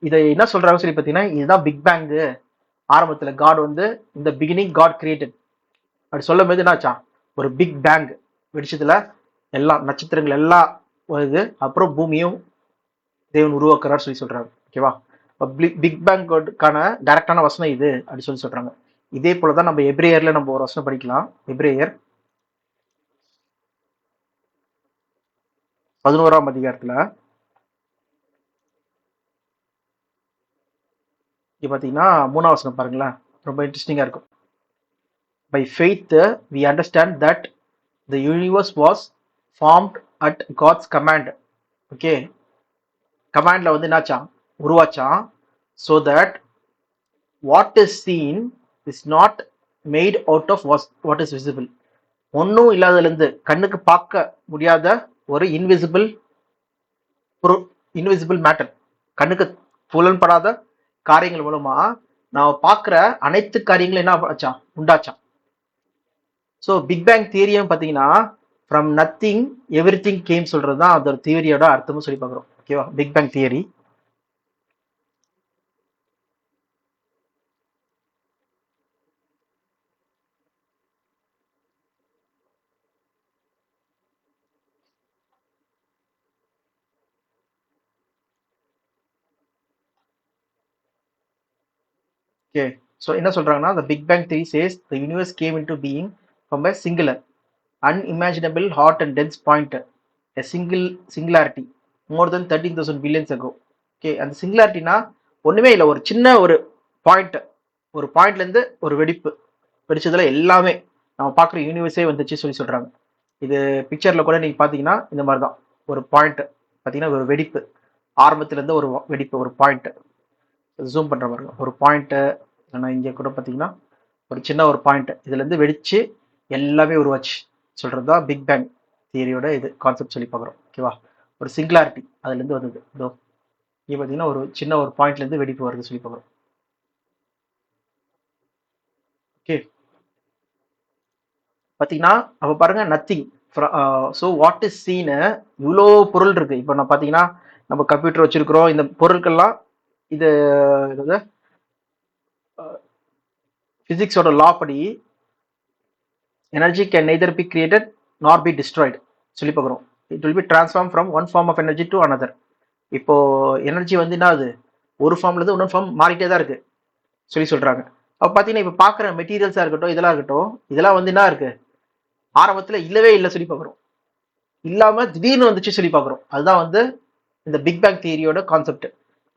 இதை என்ன சொல்றாங்க சொல்லி பார்த்தீங்கன்னா, இதுதான் பிக் பேங்கு. ஆரம்பத்துல காட் வந்து இந்த பிகினிங் காட் கிரியேட்டட் அப்படி சொல்லும் போது என்னாச்சா, ஒரு பிக் பேங் வெடிச்சதுல எல்லா நட்சத்திரங்கள் எல்லாம் வருது, அப்புறம் பூமியும் தேவன் உருவாக்குறாரு சொல்லி சொல்றாங்க. ஓகேவா, பிக் பேங்கான டைரக்டான வசனம் இது அப்படி சொல்லி சொல்றாங்க. இதே போலதான் நம்ம எப்ரேயர்ல நம்ம ஒரு வசனம் படிக்கலாம். எப்ரேயர் 11ஆம் அதிகாரத்துல இங்க பாத்தீங்கன்னா 3ஆம் வசனம் பாருங்களேன், ரொம்ப இன்ட்ரெஸ்டிங்கா இருக்கும். By faith we understand that the universe was formed at God's command. Okay, கமாண்ட்ல வந்து என்னாச்சான், உருவாச்சான். so that what is seen is not made out of what is visible. ஒன்றும் இல்லாததுலேருந்து கண்ணுக்கு பார்க்க முடியாத ஒரு இன்விசிபிள் மேட்டர், கண்ணுக்கு புலன்படாத காரியங்கள் மூலமா நான் பார்க்குற அனைத்து காரியங்களும் என்ன ஆச்சா, உண்டாச்சான். ஸோ பிக் பேங் தியரியும் பார்த்தீங்கன்னா from nothing everything came சொல்றது தான் அதோட தியரியோட அர்த்தமும் சொல்லி பார்க்குறோம். ஓகேவா, big bang theory. Okay, so என்ன சொல்றாங்கன்னா the big bang theory says the universe came into being from a singular unimaginable hot and dense point, a singularity more than 13,000 billions ago. Okay, அந்த சிங்குலாரிட்டினா ஒண்ணுமே இல்லை, ஒரு சின்ன ஒரு பாயிண்ட், ஒரு பாயிண்ட்ல இருந்து ஒரு வெடிச்சதுல எல்லாமே நம்ம பார்க்குற யூனிவர்ஸே வந்துச்சு சொல்லி சொல்றாங்க. இது பிக்சர்ல கூட நீங்க பாத்தீங்கன்னா இந்த மாதிரி தான் ஒரு பாயிண்ட் பாத்தீங்கன்னா ஒரு வெடிப்பு, ஆரம்பத்துல இருந்து ஒரு வெடிப்பு, ஒரு பாயிண்ட் ஜூம் பண்ற பாருங்க, ஒரு பாயிண்ட். ஆனால் இங்கே கூட பார்த்தீங்கன்னா ஒரு சின்ன ஒரு பாயிண்ட் இதுல இருந்து வெடிச்சு எல்லாமே உருவாச்சு சொல்றது தான் பிக் பேங் தியரியோட இது கான்செப்ட் சொல்லி பார்க்குறோம். ஓகேவா, ஒரு சிங்குலாரிட்டி அதுல இருந்து வந்தது. இதோ இங்கே பார்த்தீங்கன்னா ஒரு சின்ன ஒரு பாயிண்ட்ல இருந்து வெடிப்பு வருது சொல்லி பார்க்குறோம். ஓகே, பார்த்தீங்கன்னா அப்போ பாருங்க nothing. So what is seen, இவ்வளோ பொருள் இருக்கு. இப்போ நான் பார்த்தீங்கன்னா நம்ம கம்ப்யூட்டர் வச்சிருக்கிறோம், இந்த பொருட்கள்லாம் இது பிசிக்ஸோட லா படி energy can neither be created nor be destroyed சொல்லி பார்க்குறோம். It will be transform from one form of energy to another. இப்போ எனர்ஜி வந்து என்ன ஆகுது, ஒரு ஃபார்ம்ல இருந்து இன்னொரு ஃபார்ம் மாறிட்டே தான் இருக்கு சொல்லி சொல்றாங்க. அப்போ பார்த்தீங்கன்னா இப்போ பார்க்குற மெட்டீரியல்ஸாக இருக்கட்டும், இதெல்லாம் வந்து என்ன இருக்கு, ஆரம்பத்தில் இல்லவே இல்லை சொல்லி பார்க்குறோம், இல்லாம திடீர்னு வந்துச்சு சொல்லி பார்க்குறோம். அதுதான் வந்து இந்த பிக் பேங் தியரியோட கான்செப்ட்.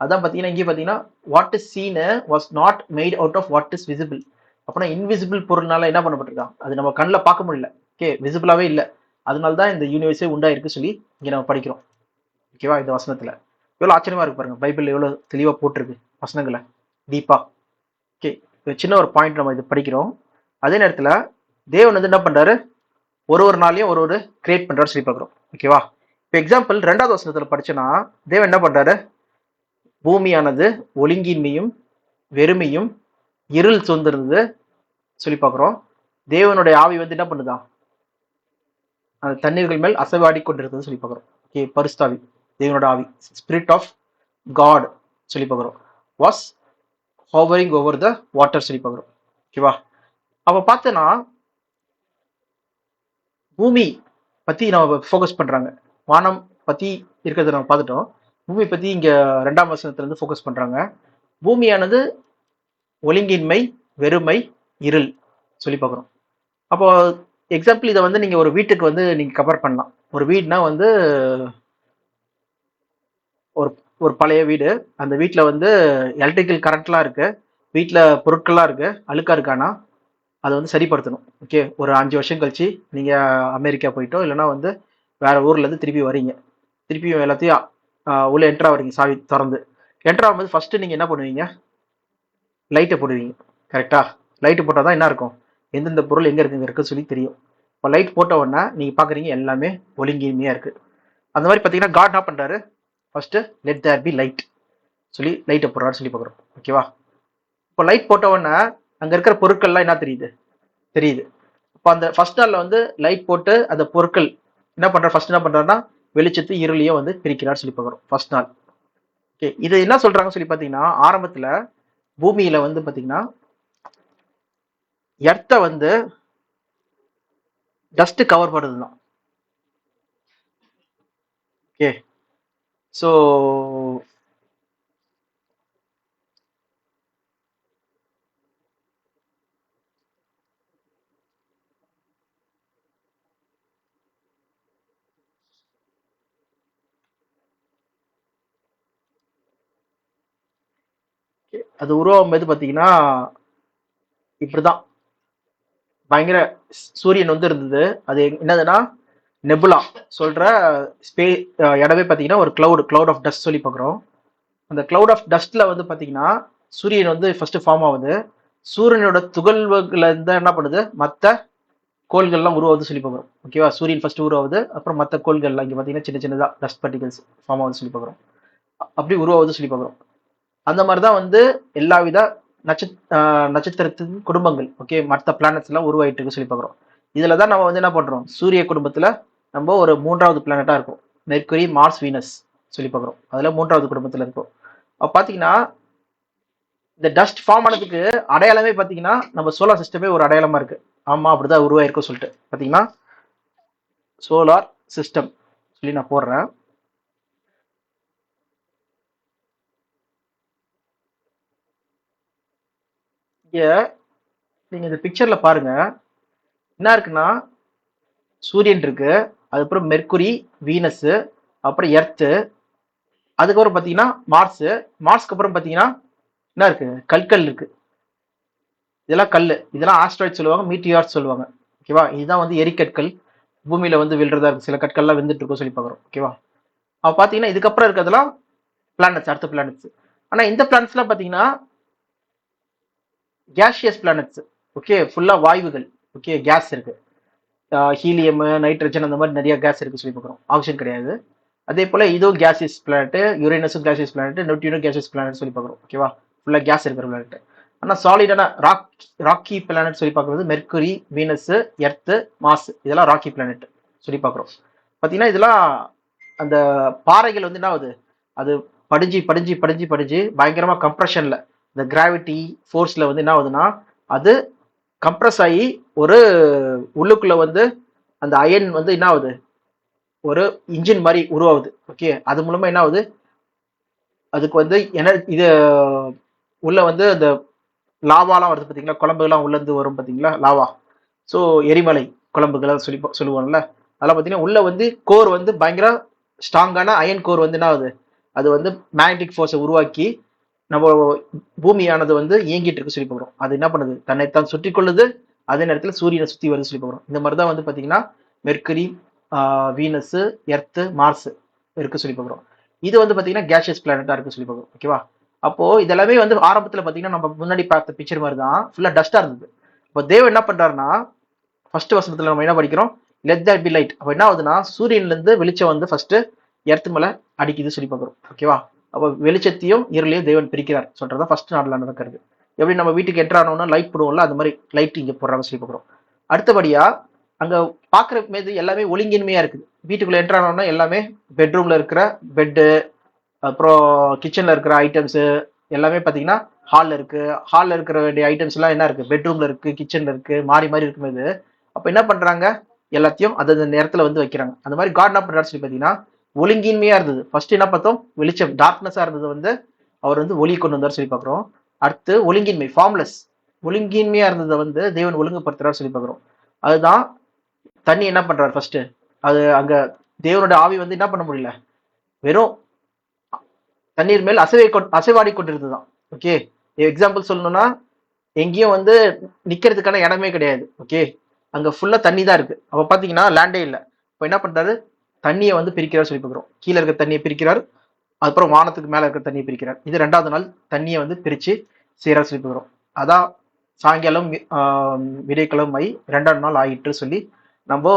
அதான் பார்த்தீங்கன்னா இங்கே பார்த்தீங்கன்னா what is seen was not made out of what is visible. அப்படின்னா இன்விசிபிள் பொருள்னால என்ன பண்ணப்பட்டிருக்கான், அது நம்ம கண்ணில் பார்க்க முடியல, ஓகே, விசிபிளாவே இல்லை, அதனால தான் இந்த யூனிவர்ஸே உண்டாயிருக்கு சொல்லி இங்கே நம்ம படிக்கிறோம். ஓகேவா, இந்த வசனத்துல எவ்வளோ ஆச்சரியமா இருக்கு பாருங்க, பைபிள் எவ்வளோ தெளிவாக போட்டிருக்கு வசனங்களை டீப்பா. ஓகே, சின்ன ஒரு பாயிண்ட் நம்ம இது படிக்கிறோம். அதே நேரத்தில் தேவன் வந்து என்ன பண்றாரு, ஒரு நாளையும் ஒரு கிரியேட் பண்றாரு சொல்லி பார்க்குறோம். ஓகேவா, இப்போ எக்ஸாம்பிள் 2வது வசனத்துல படிச்சோன்னா தேவன் என்ன பண்றாரு, பூமியானது ஒழுங்கின்மையும் வெறுமையும் இருள் சூழ்ந்திருந்தது சொல்லி பார்க்குறோம். தேவனுடைய ஆவி வந்து என்ன பண்ணுதான், அந்த தண்ணீர்கள் மேல் அசைவாடி கொண்டிருந்தது சொல்லி பார்க்குறோம். ஓகே, பரிசுத்தாவி, தேவனோட ஆவி, ஸ்பிரிட் ஆஃப் காட் சொல்லி பார்க்குறோம், was hovering over the water சொல்லி பார்க்குறோம். ஓகேவா, அப்போ பார்த்தோன்னா பூமி பற்றி நம்ம ஃபோக்கஸ் பண்ணுறாங்க, வானம் பற்றி இருக்கிறத நம்ம பார்த்துட்டோம். பூமி பற்றி இங்கே 2ஆம் வசனத்துலேருந்து ஃபோக்கஸ் பண்ணுறாங்க. பூமியானது ஒழுங்கின்மை வெறுமை இருள் சொல்லி பார்க்குறோம். அப்போ எக்ஸாம்பிள் இதை வந்து நீங்கள் ஒரு வீட்டுக்கு வந்து நீங்கள் கம்பேர் பண்ணலாம். ஒரு வீடுனா வந்து ஒரு ஒரு பழைய வீடு, அந்த வீட்டில் வந்து எலக்ட்ரிக்கல் கரண்ட்லாம் இருக்கு, வீட்டில் பொருட்கள்லாம் இருக்கு, அழுக்கா இருக்கானா அதை வந்து சரிப்படுத்தணும். ஓகே, ஒரு 5 வருஷம் கழிச்சு நீங்கள் அமெரிக்கா போயிட்டோ இல்லைன்னா வந்து வேற ஊர்லேருந்து திருப்பி வரீங்க, திருப்பியும் எல்லாத்தையும் உள்ள என்ட்ரா வரீங்க, சாவி திறந்து என்ட்ரா ஆகும்போது ஃபர்ஸ்ட் நீங்கள் என்ன பண்ணுவீங்க, லைட்டை போடுவீங்க. கரெக்டா, லைட்டு போட்டால் தான் என்ன இருக்கும், எந்தெந்த பொருள் எங்கே இருக்குன்னு சொல்லி தெரியும். இப்போ லைட் போட்ட உடனே நீங்கள் பார்க்குறீங்க எல்லாமே ஒழுங்கின்மையாக இருக்குது. அந்த மாதிரி பார்த்தீங்கன்னா காட் என்ன பண்ணுறாரு, first let there be light சொல்லி லைட்டை போடுறாரு சொல்லி பார்க்குறோம். ஓகேவா, இப்போ லைட் போட்ட உடனே அங்கே இருக்கிற பொருட்கள்லாம் என்ன தெரியுது. இப்போ அந்த ஃபர்ஸ்ட் நாளில் வந்து லைட் போட்டு அந்த பொருட்கள் ஃபர்ஸ்ட் என்ன பண்ணுறாருன்னா வெளிச்சத்து இருளையும் வந்து பிரிக்கிறார் சொல்லி பார்க்குறோம் ஃபர்ஸ்ட் நாள். ஓகே, இது என்ன சொல்றாங்கன்னு சொல்லி பார்த்தீங்கன்னா ஆரம்பத்தில் பூமியில வந்து பார்த்தீங்கன்னா எர்த்தை வந்து டஸ்ட் கவர் பண்ணுறது தான். ஓகே, ஸோ அது உருவாகும் போது பார்த்தீங்கன்னா இப்படிதான் பயங்கர சூரியன் வந்து இருந்தது. அது என்னதுன்னா நெபுலா சொல்ற இடமே பார்த்தீங்கன்னா ஒரு கிளவுட் ஆஃப் டஸ்ட் சொல்லி பார்க்குறோம். அந்த கிளவுட் ஆஃப் டஸ்ட்ல வந்து பார்த்தீங்கன்னா சூரியன் வந்து ஃபர்ஸ்ட் ஃபார்ம் ஆகுது. சூரியனோட துகள்வுல இருந்தா என்ன பண்ணுது, மற்ற கோள்கள்லாம் உருவாகுது சொல்லி பார்க்குறோம். ஓகேவா? சூரியன் ஃபர்ஸ்ட் உருவாகுது, அப்புறம் மற்ற கோள்கள்லாம் இங்கே பார்த்தீங்கன்னா சின்ன சின்னதாக டஸ்ட் பார்ட்டிகல்ஸ் ஃபார்ம் ஆகுது சொல்லி பார்க்குறோம். அப்படி உருவாகுது சொல்லி பார்க்குறோம். அந்த மாதிரி தான் வந்து எல்லா வித நட்சத்திரத்தின் குடும்பங்கள், ஓகே, மற்ற பிளானட்ஸ் எல்லாம் உருவாயிட்டு இருக்கு சொல்லி பார்க்குறோம். இதில் தான் நம்ம வந்து என்ன பண்ணுறோம், சூரிய குடும்பத்தில் நம்ம ஒரு 3வது பிளானட்டாக இருக்கும். மெர்க்குரி, மார்ஸ், வீனஸ் சொல்லி பார்க்குறோம். அதில் 3வது குடும்பத்தில் இருக்கும். அப்போ பார்த்தீங்கன்னா இந்த டஸ்ட் ஃபார்ம் ஆனதுக்கு அடையாளமே பார்த்தீங்கன்னா நம்ம சோலார் சிஸ்டமே ஒரு அடையாளமா இருக்கு. ஆமா, அப்படிதான் உருவாயிருக்கும் சொல்லிட்டு பார்த்தீங்கன்னா சோலார் சிஸ்டம் சொல்லி நான் போடுறேன். இங்க நீங்க இந்த பிக்சர்ல பாருங்க, என்ன இருக்குன்னா சூரியன் இருக்கு, அதுக்கப்புறம் மெர்க்குரி, வீனஸ், அப்புறம் எர்த்து, அதுக்கப்புறம் பார்த்தீங்கன்னா மார்ஸ். மார்ஸ்க்கு அப்புறம் பார்த்தீங்கன்னா என்ன இருக்கு, கற்கள் இருக்கு. இதெல்லாம் கல், இதெல்லாம் ஆஸ்ட்ராய்ட் சொல்லுவாங்க, மீட்டியார்ஸ் சொல்லுவாங்க. ஓகேவா? இதுதான் வந்து எரிக்கற்கள், பூமியில வந்து விழுறதா இருக்கு. சில கற்கள்லாம் வெந்துட்டு இருக்கும் சொல்லி பார்க்குறோம். ஓகேவா? அப்போ பார்த்தீங்கன்னா இதுக்கப்புறம் இருக்கிறதெல்லாம் பிளானட்ஸ், அடுத்த பிளானட்ஸ். ஆனால் இந்த பிளானட்ஸ்லாம் பார்த்தீங்கன்னா கேஷியஸ் பிளானட்ஸ். ஓகே, ஃபுல்லாக வாயுகள். ஓகே, கேஸ் இருக்கு. ஹீலியம், நைட்ரஜன், அந்த மாதிரி நிறைய கேஸ் இருக்கு சொல்லி பார்க்குறோம். ஆக்சிஜன் கிடையாது. அதே போல இதுவும் கேசியஸ் பிளானட், யுரேனஸும் கேசியஸ் பிளானட், நெப்டியூனும் கேசியஸ் பிளானட் சொல்லி பார்க்குறோம். ஓகேவா? ஃபுல்லாக கேஸ் இருக்கிற பிளானட். ஆனால் சாலிடான ராக்கி பிளானட் சொல்லி பார்க்குறது மெர்க்குரி, வீனஸ், எர்த்து, மாஸ், இதெல்லாம் ராக்கி பிளானட் சொல்லி பார்க்குறோம். பார்த்தீங்கன்னா இதெல்லாம் அந்த பாறைகள் வந்து என்ன ஆகுது, அது படிஞ்சு படிஞ்சு படிஞ்சு படிஞ்சு பயங்கரமா கம்ப்ரெஷன்ல, இந்த கிராவிட்டி ஃபோர்ஸ்ல வந்து என்ன ஆகுதுன்னா அது கம்ப்ரஸ் ஆகி ஒரு உள்ளுக்குள்ள வந்து அந்த அயன் வந்து என்ன ஆகுது, ஒரு இன்ஜின் மாதிரி உருவாகுது. ஓகே, அது மூலமா என்ன ஆகுது, அதுக்கு வந்து இது உள்ள வந்து அந்த லாவாலாம் வருது பார்த்தீங்களா, குழம்புகள்லாம் உள்ள இருந்து வரும் பார்த்தீங்களா, லாவா. ஸோ எரிமலை குழம்புகளை சொல்லுவாங்கல்ல, அதெல்லாம் பார்த்தீங்கன்னா உள்ள வந்து கோர் வந்து பயங்கர ஸ்ட்ராங்கான அயன் கோர் வந்து என்ன ஆகுது, அது வந்து மேக்னெட்டிக் ஃபோர்ஸை உருவாக்கி நம்ம பூமியானது வந்து இயங்கிட்டு இருக்கு சொல்லி பார்க்குறோம். அது என்ன பண்ணுது, தன்னைத்தான் சுற்றி கொள்ளுது, அதே நேரத்தில் சூரியனை சுற்றி வருது சொல்லி பார்க்குறோம். இந்த மாதிரி தான் வந்து பார்த்தீங்கன்னா மெர்க்குரி, வீனஸ், எர்த்து, மார்ஸ் இருக்கு சொல்லி பார்க்குறோம். இது வந்து பார்த்தீங்கன்னா கேஷியஸ் பிளானட்டா இருக்கு சொல்லி பார்க்குறோம். ஓகேவா? அப்போ இதெல்லாமே வந்து ஆரம்பத்தில் பார்த்தீங்கன்னா நம்ம முன்னாடி பார்த்த பிக்சர் மாதிரி தான் ஃபுல்லாக டஸ்டா இருந்தது. இப்போ தேவன் என்ன பண்றாருன்னா, ஃபர்ஸ்ட் வசனத்துல நம்ம என்ன படிக்கிறோம், லெட் தேர் பி லைட். அப்போ என்ன ஆகுதுன்னா சூரியன்ல இருந்து வெளிச்சம் வந்து ஃபர்ஸ்ட் எர்த்து மேல அடிக்குது சொல்லி பார்க்குறோம். ஓகேவா? அப்போ வெளிச்சத்தையும் இருளையும் தேவன் பிரிக்கிறார் சொல்றதா ஃபர்ஸ்ட் நாள்ல நடக்கிறது. எப்படி நம்ம வீட்டுக்கு என்டர் ஆனோம்னா லைட் போடுவோம்ல, அந்த மாதிரி லைட் இங்க போடுறாங்க சொல்லி பார்க்குறோம். அடுத்தபடியா அங்க பாக்குற மீது எல்லாமே ஒழுங்கின்மையா இருக்குது. வீட்டுக்குள்ள என்டர் ஆனோம்னா எல்லாமே பெட்ரூம்ல இருக்கிற பெட்டு, அப்புறம் கிச்சன்ல இருக்கிற ஐட்டம்ஸ் எல்லாமே பாத்தீங்கன்னா ஹால்ல இருக்கு. ஹால்ல இருக்கிற வேண்டிய ஐட்டம்ஸ் எல்லாம் என்ன இருக்கு, பெட்ரூம்ல இருக்கு, கிச்சன்ல இருக்கு, மாறி மாறி இருக்கும்போது அப்ப என்ன பண்றாங்க, எல்லாத்தையும் அந்த நேரத்துல வந்து வைக்கிறாங்க. அந்த மாதிரி காட் என்ன பண்றாரு சொல்லி பாத்தீங்கன்னா ஒழுங்கின்மையா இருந்தது. ஃபர்ஸ்ட் என்ன பார்த்தோம், வெளிச்சம் டார்க்னஸா இருந்தது வந்து அவர் வந்து ஒளி கொண்டு வந்தார் சொல்லி பாக்குறோம். அடுத்து ஒழுங்கின்மை, ஃபார்ம்லெஸ், ஒழுங்கின்மையா இருந்ததை வந்து தேவன் ஒழுங்குபடுத்துறாரு சொல்லி பாக்குறோம். அதுதான் தண்ணி என்ன பண்றாரு ஃபர்ஸ்ட், அது அங்க தேவனோட ஆவி வந்து என்ன பண்ண முடியல, வெறும் தண்ணீர் மேல் அசைவாடி கொண்டிருந்ததுதான். ஓகே, எக்ஸாம்பிள் சொல்லணும்னா எங்கேயும் வந்து நிக்கிறதுக்கான இடமே கிடையாது. ஓகே, அங்க ஃபுல்லா தண்ணி தான் இருக்கு. அப்ப பாத்தீங்கன்னா லேண்டே இல்லை. இப்போ என்ன பண்றாரு, தண்ணியை வந்து பிரிக்கிறார் சொல்லி பார்க்குறோம். கீழே இருக்க தண்ணியை பிரிக்கிறார், அதுக்கப்புறம் வானத்துக்கு மேல இருக்க தண்ணியை பிரிக்கிறார். இது 2வது நாள் தண்ணியை வந்து பிரிச்சு செய்யறாரு சொல்லி பார்க்குறோம். அதான் சாயங்காலம் விடைக்கிழமை 2வது நாள் ஆயிட்டு சொல்லி நம்ம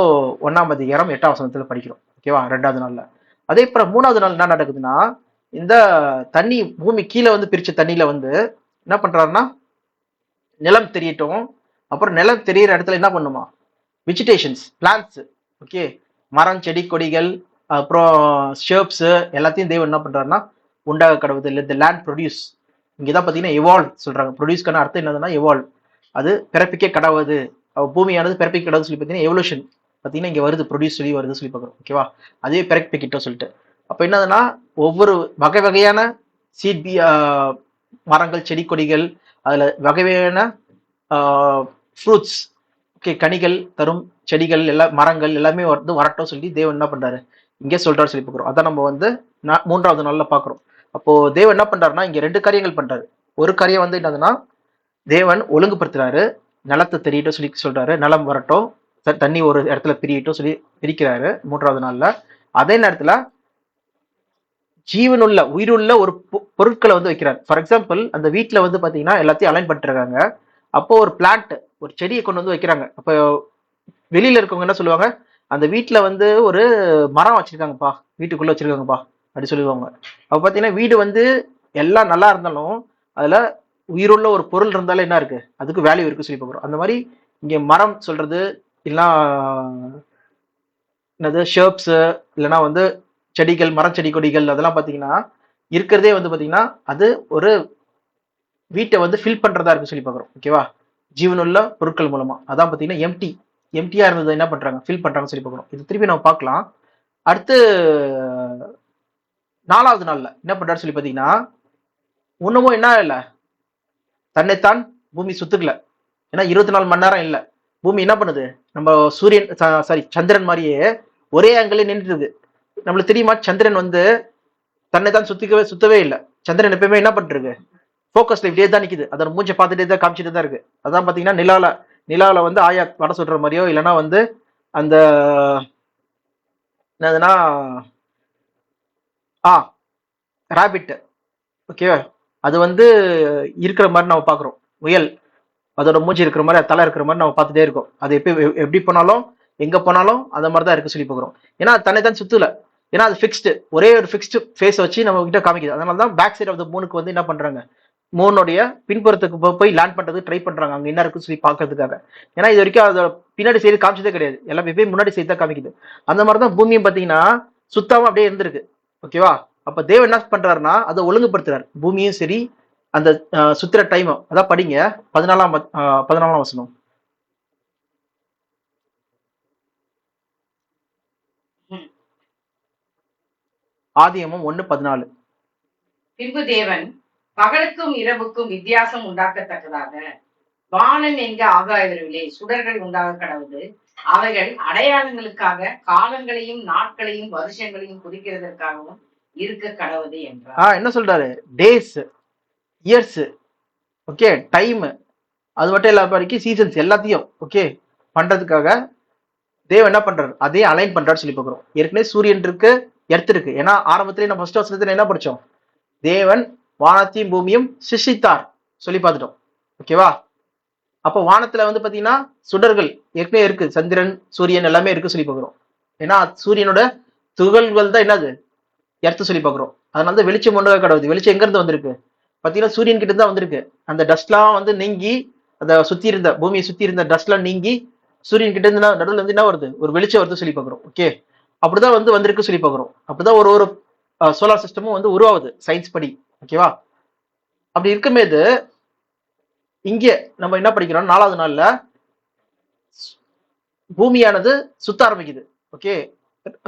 1ஆம் அதிகாரம் 8ஆம் வசனத்துல படிக்கிறோம். ஓகேவா? 2வது நாள்ல. அதே அப்புறம் 3வது நாள் என்ன நடக்குதுன்னா, இந்த தண்ணி பூமி கீழே வந்து பிரிச்ச தண்ணியில வந்து என்ன பண்றாருன்னா நிலம் தெரியட்டும். அப்புறம் நிலம் தெரியற இடத்துல என்ன பண்ணுமா, வெஜிடேஷன்ஸ், பிளான்ட்ஸ், ஓகே, மரம், செடி, கொடிகள், அப்புறம் ஷேப்ஸ் எல்லாத்தையும் தேவன் என்ன பண்றாருன்னா உண்டாக கடவுது. இல்லை இந்த லேண்ட் ப்ரொடியூஸ், இங்கதான் பாத்தீங்கன்னா எவால்வ் சொல்றாங்க. ப்ரொடியூஸ்க்கான அர்த்தம் என்னதுன்னா எவால்வ், அது பிறப்பிக்க கடவுது, பூமியானது பிறப்பிக்க கடவுது சொல்லி பார்த்தீங்கன்னா எவல்யூஷன் பார்த்தீங்கன்னா இங்க வருது, ப்ரொடியூஸ் சொல்லி வருது சொல்லி பார்க்குறோம். ஓகேவா? அதே பிறப்பிக்கிட்டோம் சொல்லிட்டு அப்போ என்னதுன்னா ஒவ்வொரு வகை வகையான சீட் மரங்கள், செடி, கொடிகள், அதுல வகை வகையான ஃப்ரூட்ஸ், ஓகே, கனிகள் தரும் செடிகள், எல்லா மரங்கள் எல்லாமே வந்து வரட்டும் சொல்லி தேவன் என்ன பண்றாரு இங்கே சொல்றாரு சொல்லி பார்க்குறோம். அதான் நம்ம வந்து 3வது நாள்ல பாக்குறோம். அப்போ தேவன் என்ன பண்றாருன்னா இங்க 2 காரியங்கள் பண்றாரு. ஒரு காரியம் வந்து என்னதுன்னா தேவன் ஒழுங்குபடுத்துறாரு, நிலத்தை தெரியட்டும் சொல்லி சொல்றாரு, நிலம் வரட்டும், தண்ணி ஒரு இடத்துல பிரியட்டும் சொல்லி பிரிக்கிறாரு 3வது நாள்ல. அதே நேரத்துல ஜீவனுள்ள உயிருள்ள ஒரு பொருட்களை வந்து வைக்கிறார். ஃபார் எக்ஸாம்பிள் அந்த வீட்டுல வந்து பாத்தீங்கன்னா எல்லாத்தையும் அலைன் பண்ணிட்டு இருக்காங்க. அப்போ ஒரு பிளான்ட், ஒரு செடியை கொண்டு வந்து வைக்கிறாங்க. அப்போ வெளியில இருக்கவங்க என்ன சொல்லுவாங்க, அந்த வீட்டுல வந்து ஒரு மரம் வச்சிருக்காங்கப்பா, வீட்டுக்குள்ள வச்சிருக்காங்கப்பா அப்படி சொல்லுவாங்க. அப்ப பாத்தீங்கன்னா வீடு வந்து எல்லாம் நல்லா இருந்தாலும் அதுல உயிருள்ள ஒரு பொருள் இருந்தாலும் என்ன இருக்கு, அதுக்கு வேல்யூ இருக்கு சொல்லி பார்க்குறோம். அந்த மாதிரி இங்க மரம் சொல்றது இல்லைன்னா என்னது ஷேப்ஸ், இல்லைன்னா வந்து செடிகள், மரம் செடி கொடிகள் அதெல்லாம் பாத்தீங்கன்னா இருக்கிறதே வந்து பாத்தீங்கன்னா அது ஒரு வீட்டை வந்து ஃபில் பண்றதா இருக்கு சொல்லி பார்க்குறோம். ஓகேவா, ஜீவனுள்ள பொருட்கள் மூலமா அதான் பாத்தீங்கன்னா எம்டியா இருந்தது என்ன பண்றாங்க, ஃபில் பண்றாங்க சொல்லி பார்க்குறோம். இது திருப்பி நம்ம பார்க்கலாம். அடுத்து 4வது நாள்ல என்ன பண்றாரு சொல்லி பாத்தீங்கன்னா, இன்னமும் என்ன இல்ல, தன்னைத்தான் பூமி சுத்துக்கல. ஏன்னா 24 மணி நேரம் இல்ல, பூமி என்ன பண்ணுது, நம்ம சூரியன் சாரி சந்திரன் மாதிரியே ஒரே ஆங்கிள் நின்றுட்டு இருக்கு. நம்மளுக்கு தெரியுமா சந்திரன் வந்து தன்னைத்தான் சுத்தவே இல்லை. சந்திரன் எப்பயுமே என்ன பண்ணிருக்கு, போக்கஸ்ல இப்படியே தான் நிக்குது, அதோட மூஞ்சை பார்த்துட்டே தான் காமிச்சிட்டு தான் இருக்கு. அதான் பாத்தீங்கன்னா நிலாவில வந்து ஆயா வடை சுடுற மாதிரியோ இல்லைன்னா வந்து அந்த என்னதுன்னா ராபிட், ஓகே, அது வந்து இருக்கிற மாதிரி நம்ம பாக்குறோம். முயல் அதோட மூஞ்சி இருக்கிற மாதிரி, தலை இருக்கிற மாதிரி நம்ம பார்த்துட்டே இருக்கோம். அது எப்படி போனாலும் எங்க போனாலும் அந்த மாதிரி தான் இருக்கு சொல்லி பார்க்குறோம். ஏன்னா தன்னை தான் சுத்தல, ஏன்னா அது ஃபிக்ஸ்டு, ஒரே ஒரு ஃபிக்ஸ்டு ஃபேஸ் வச்சு நம்ம கிட்ட காமிக்குது. அதனால தான் பேக் சைட் ஆஃப் த மூனுக்கு வந்து என்ன பண்றாங்க, மூனுடைய பின்புறத்துக்கு போய் லேண்ட் பண்றது ட்ரை பண்றாங்க, அங்க என்ன இருக்குன்னு சொல்லி பாக்குறதுக்காக. ஏன்னா இது வரைக்கும் அதோட பின்னாடி சைடு காமிச்சதே கிடையாது, எல்லாம் எப்பயும் முன்னாடி சைடு தான் காமிக்குது. அந்த மாதிரி தான் பூமியும் பாத்தீங்கன்னா சுத்தாம அப்படியே இருந்திருக்கு. ஓகேவா, அப்ப தேவன் என்ன பண்றாருன்னா அதை ஒழுங்குபடுத்துறாரு, பூமியும் சரி அந்த சுத்துற டைம். அதான் படிங்க 14ஆம் வசனம். ஆதியமும் 1:14. பின்பு தேவன் பகலுக்கும் இரவுக்கும் வித்தியாசம் உண்டாக்கத்தக்கதாக வானம் என்க ஆகாயவிலே சுடர்கள் உண்டாக கடவுது, அவைகள் அடையாளங்களுக்காக காலங்களையும் நாட்களையும் வருஷங்களையும் குறிக்கிறதற்காகவும் இருக்க கடவுது என்றார். என்ன சொல்றாரு, டேஸ், இயர்ஸ், ஓகே, டைம், அது மட்டும் இல்லாம வரைக்கும் சீசன்ஸ் எல்லாத்தையும் ஓகே பண்றதுக்காக தேவன் என்ன பண்றாரு, அதே அலைன் பண்றாரு சொல்லி பார்க்கிறோம். ஏற்கனவே சூரியன் இருக்கு, எர்த் இருக்கு. ஏன்னா ஆரம்பத்திலேயே நம்ம ஃபர்ஸ்ட் வருஷத்துல என்ன படிச்சோம், தேவன் வானத்தையும் பூமியும் சிருஷ்டித்தார் சொல்லி பார்த்துட்டோம். ஓகேவா, அப்போ வானத்துல வந்து பாத்தீங்கன்னா சுடர்கள் ஏற்கனவே இருக்கு, சந்திரன் சூரியன் எல்லாமே இருக்கு சொல்லி பார்க்கிறோம். ஏன்னா சூரியனோட துகள்கள் தான் என்னது, எர்த்து சொல்லி பார்க்கிறோம். அதனால தான் வெளிச்சம் ஒன்றாக கடவுது. வெளிச்சம் எங்க இருந்து வந்திருக்கு பாத்தீங்கன்னா சூரியன் கிட்ட தான் வந்திருக்கு. அந்த டஸ்ட்லாம் வந்து நீங்கி, அந்த சுத்தி இருந்த பூமியை சுத்தி இருந்த டஸ்ட்லாம் நீங்கி சூரியன் கிட்ட இருந்து நடுவில் வந்து என்ன வருது, ஒரு வெளிச்சம் வருது சொல்லி பார்க்கிறோம். ஓகே, அப்படிதான் வந்து வந்திருக்கு சொல்லி பார்க்கிறோம். அப்படிதான் ஒரு ஒரு சோலார் சிஸ்டமும் வந்து உருவாகுது சயின்ஸ் படி. ஓகேவா, அப்படி இருக்கும்போது இங்கே நம்ம என்ன படிக்கிறோம், 4வது நாள்ல பூமியானது சுத்த ஆரம்பிக்குது. ஓகே,